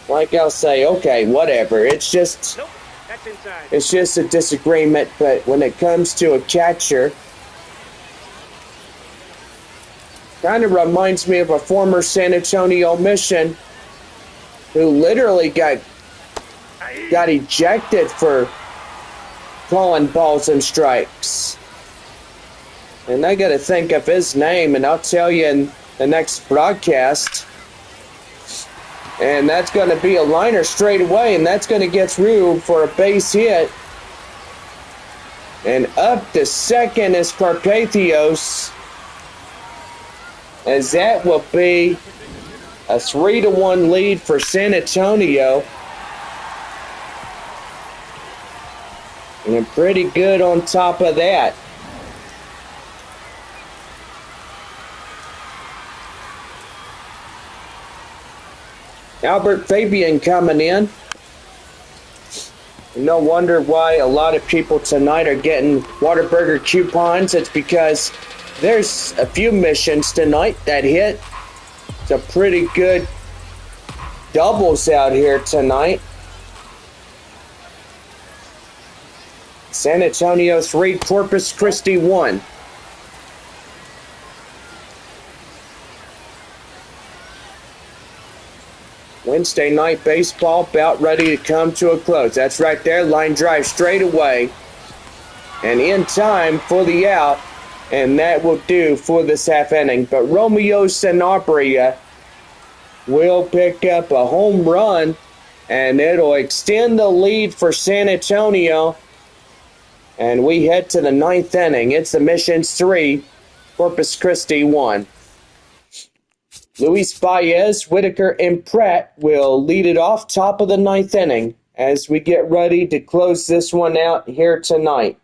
Like I'll say, okay, whatever. It's just, Nope, that's inside. It's just a disagreement. But when it comes to a catcher, kind of reminds me of a former San Antonio Mission who literally got ejected for calling balls and strikes. And I got to think of his name, and I'll tell you in the next broadcast. And that's going to be a liner straight away, and that's going to get through for a base hit. And up to second is Carpathios, as that will be a 3-1 lead for San Antonio. And pretty good on top of that. Albert Fabian coming in. No wonder why a lot of people tonight are getting Whataburger coupons. It's because there's a few missions tonight that hit. Some pretty good doubles out here tonight. San Antonio 3, Corpus Christi 1. Wednesday night baseball about ready to come to a close. That's right there. Line drive straight away. And in time for the out. And that will do for this half inning. But Romeo Sanabria will pick up a home run. And it'll extend the lead for San Antonio. And we head to the ninth inning. It's the Missions 3, Corpus Christi 1. Luis Baez, Whitaker, and Pratt will lead it off top of the ninth inning as we get ready to close this one out here tonight.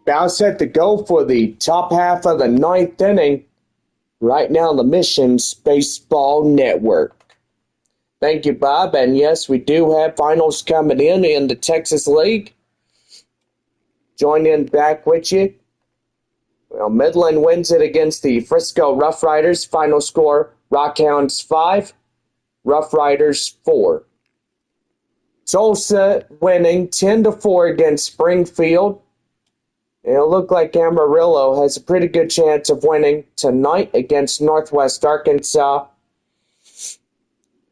About set to go for the top half of the ninth inning. Right now, the Missions Baseball Network. Thank you, Bob. And yes, we do have finals coming in the Texas League. Join in back with you. Well, Midland wins it against the Frisco Rough Riders. Final score, Rockhounds 5, Rough Riders 4. Tulsa winning 10-4 against Springfield. It'll look like Amarillo has a pretty good chance of winning tonight against Northwest Arkansas.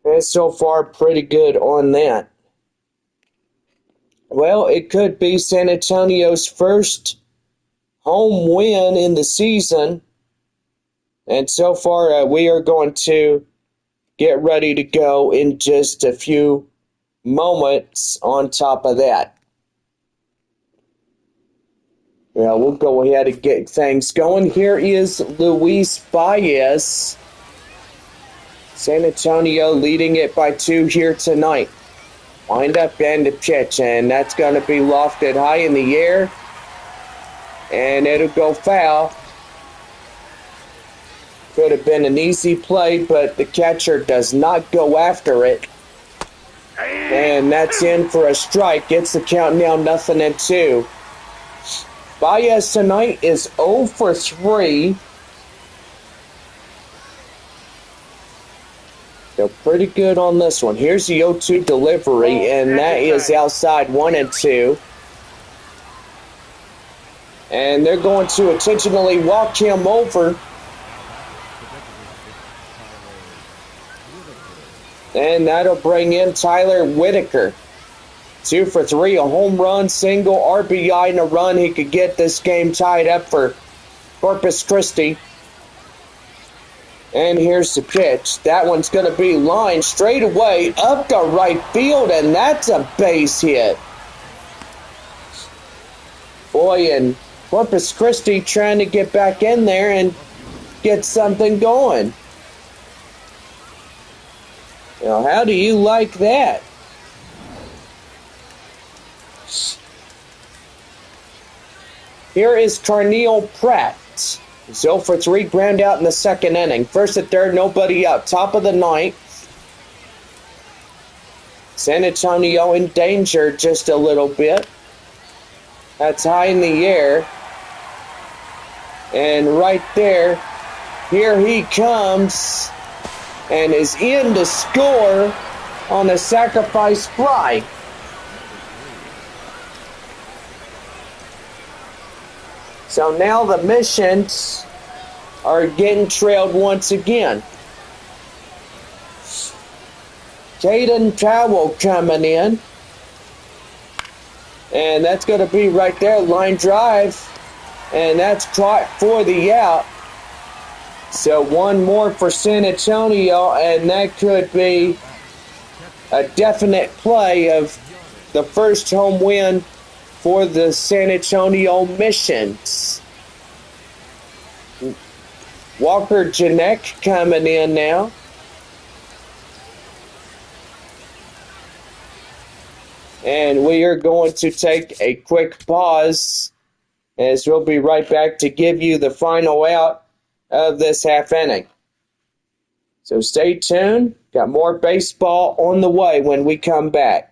And so far, pretty good on that. Well, it could be San Antonio's first home win in the season. And so far, we are going to get ready to go in just a few moments on top of that. Well, we'll go ahead and get things going. Here is Luis Baez. San Antonio leading it by 2 here tonight. Wind up and the pitch, and that's going to be lofted high in the air. And it'll go foul. Could have been an easy play, but the catcher does not go after it. And that's in for a strike. Gets the count now 0-2. Baez tonight is 0 for 3. They're pretty good on this one. Here's the 0-2 delivery, and that is outside 1-2. And they're going to intentionally walk him over. And that'll bring in Tyler Whitaker. 2 for 3, a home run, single, RBI, and a run. He could get this game tied up for Corpus Christi. And here's the pitch. That one's going to be lined straight away up to right field, and that's a base hit. Boy, and Corpus Christi trying to get back in there and get something going. Now, how do you like that? Here is Carneal Pratt. 0 for 3, ground out in the second inning. First and third, nobody up. Top of the ninth. San Antonio in danger just a little bit. That's high in the air. And right there, here he comes and is in to score on a sacrifice fly. So now the Missions are getting trailed once again. Caden Powell coming in. And that's going to be right there, line drive. And that's caught for the out. So one more for San Antonio, and that could be a definite play of the first home win for the San Antonio Missions. Walker Janek coming in now. And we are going to take a quick pause, as we'll be right back to give you the final out of this half inning. So stay tuned. Got more baseball on the way when we come back.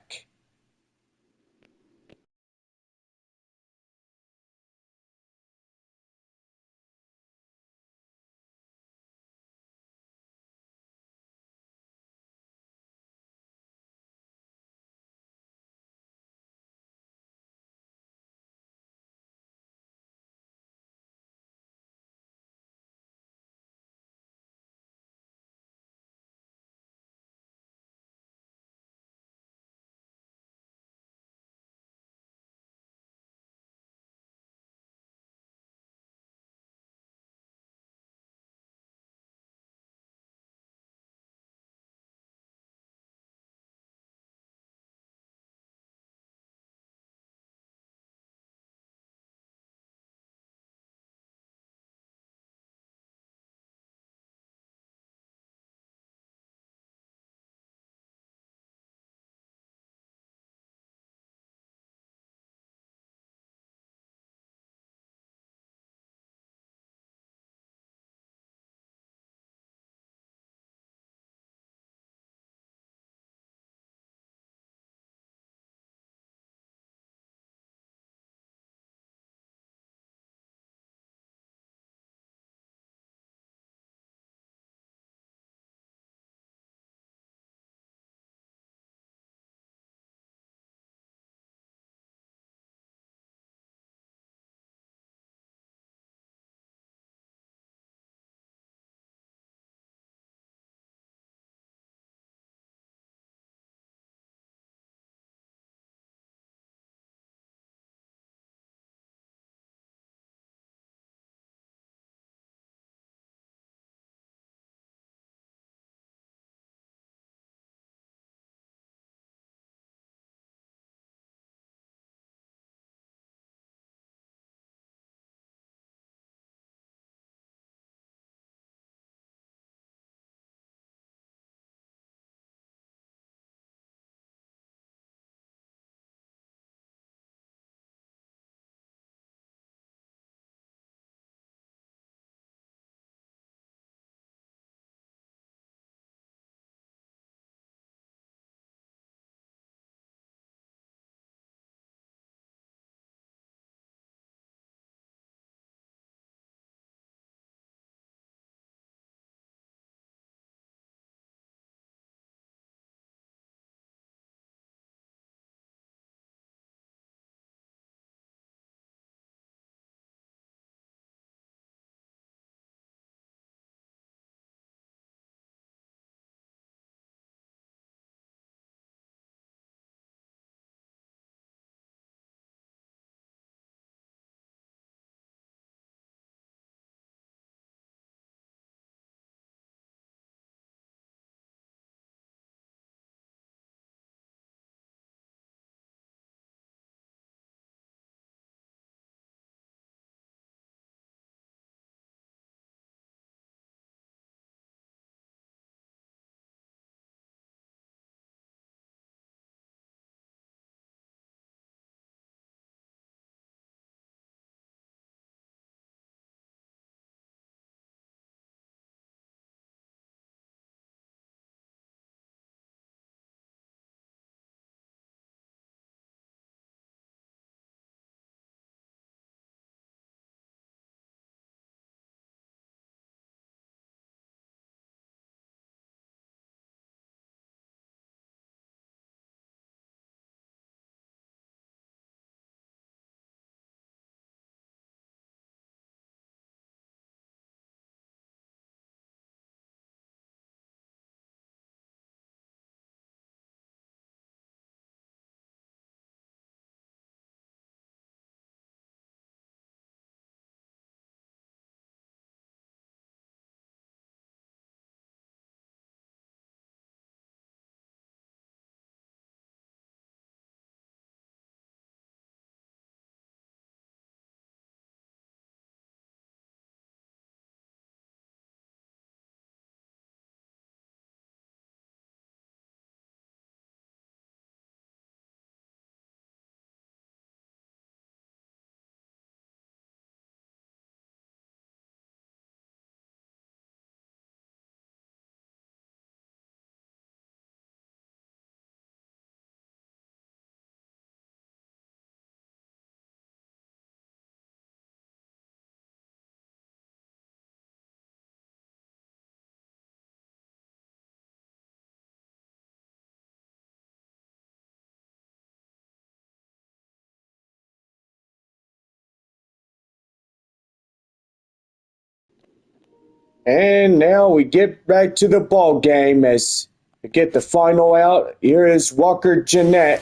And now we get back to the ball game as we get the final out. Here is Walker Jeanette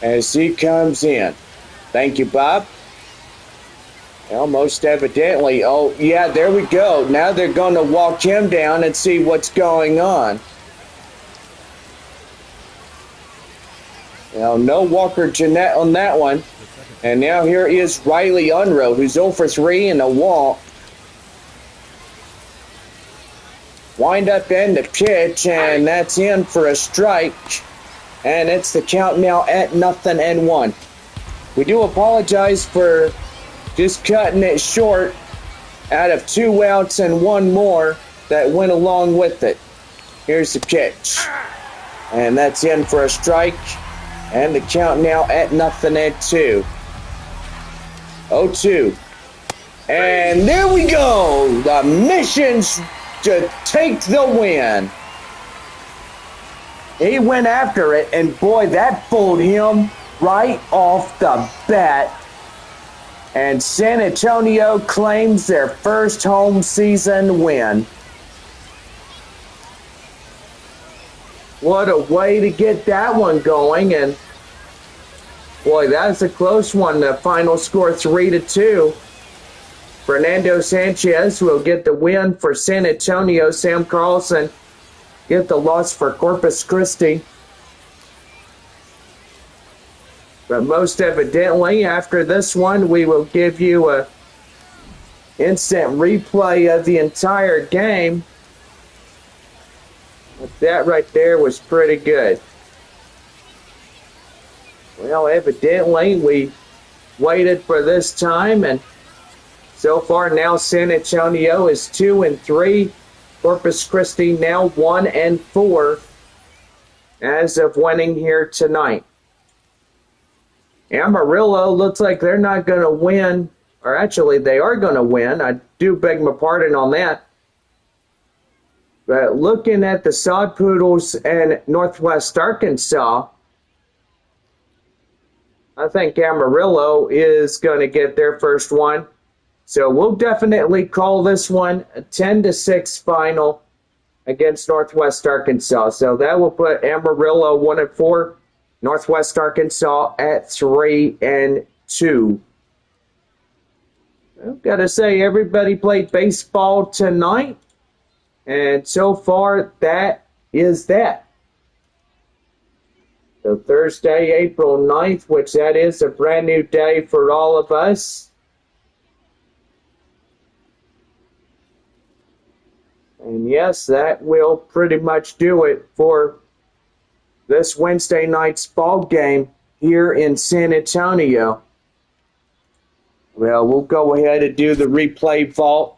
as he comes in. Thank you, Bob. Well, most evidently, oh yeah, there we go. Now they're going to walk him down and see what's going on. Well, no Walker Jeanette on that one. And now here is Riley Unruh, who's 0 for 3 in a walk. Wind up in the pitch, and that's in for a strike. And it's the count now at 0-1. We do apologize for just cutting it short out of 2 outs and 1 more that went along with it. Here's the pitch. And that's in for a strike. And the count now at 0-2. 0-2. And there we go. The mission's to take the win. He went after it, and boy, that fooled him right off the bat. And San Antonio claims their first home season win. What a way to get that one going. And boy, that's a close one. The final score 3-2. Fernando Sanchez will get the win for San Antonio. Sam Carlson get the loss for Corpus Christi. But most evidently, after this one, we will give you a instant replay of the entire game. But that right there was pretty good. Well, evidently, we waited for this time, and so far now San Antonio is 2-3. Corpus Christi now 1-4 as of winning here tonight. Amarillo looks like they're not going to win, or actually they are going to win. I do beg my pardon on that. But looking at the Sod Poodles and Northwest Arkansas, I think Amarillo is going to get their first one. So we'll definitely call this one a 10-6 final against Northwest Arkansas. So that will put Amarillo 1-4, Northwest Arkansas at 3-2. I've got to say, everybody played baseball tonight, and so far that is that. So Thursday, April 9th, which that is a brand new day for all of us. And yes, that will pretty much do it for this Wednesday night's ball game here in San Antonio. Well, we'll go ahead and do the replay vault.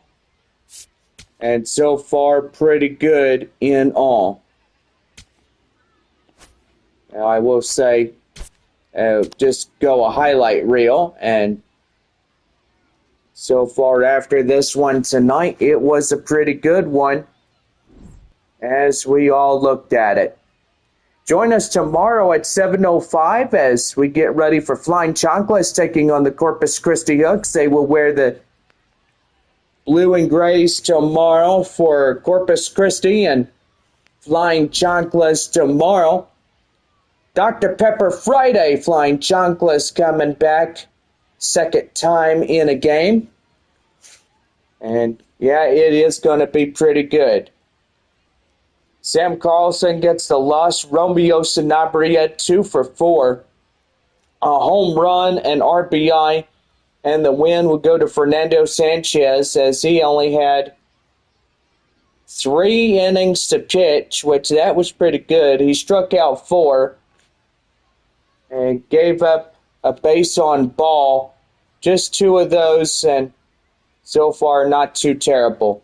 And so far, pretty good in all. Now, I will say, just go a highlight reel. And so far after this one tonight, it was a pretty good one as we all looked at it. Join us tomorrow at 7:05 as we get ready for Flying Chocolates taking on the Corpus Christi Hooks. They will wear the blue and grays tomorrow for Corpus Christi, and Flying Chocolates tomorrow. Dr. Pepper Friday, Flying Chocolates coming back second time in a game. And yeah, it is going to be pretty good. Sam Carlson gets the loss. Romeo Sanabria 2 for 4. A home run and RBI. And the win will go to Fernando Sanchez as he only had 3 innings to pitch, which that was pretty good. He struck out 4 and gave up a base on ball. Just 2 of those, and so far not too terrible.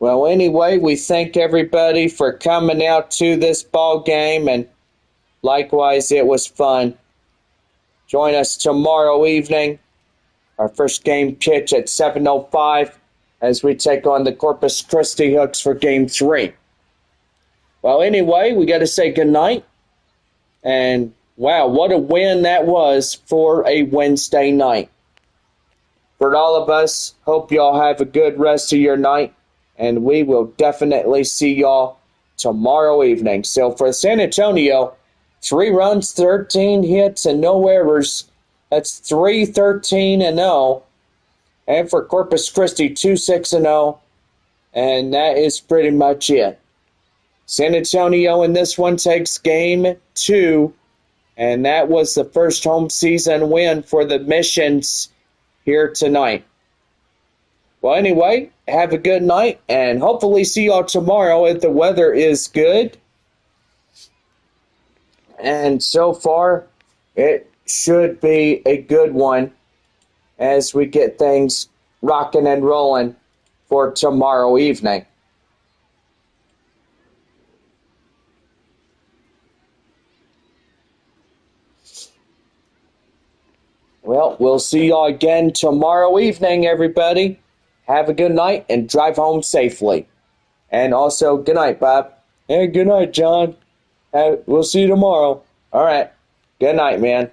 Well, anyway, we thank everybody for coming out to this ball game, and likewise, it was fun. Join us tomorrow evening. Our first game pitch at 7:05 as we take on the Corpus Christi Hooks for Game 3. Well, anyway, we got to say goodnight. And wow, what a win that was for a Wednesday night. For all of us, hope y'all have a good rest of your night, and we will definitely see y'all tomorrow evening. So for San Antonio, 3 runs, 13 hits, and no errors. That's 3-13-0. And for Corpus Christi, 2-6-0. And that is pretty much it. San Antonio in this one takes game 2. And that was the first home season win for the Missions here tonight. Well, anyway, have a good night, and hopefully see y'all tomorrow if the weather is good. And so far, it should be a good one as we get things rocking and rolling for tomorrow evening. Well, we'll see y'all again tomorrow evening, everybody. Have a good night and drive home safely. And also, good night, Bob. Hey, good night, John. We'll see you tomorrow. All right. Good night, man.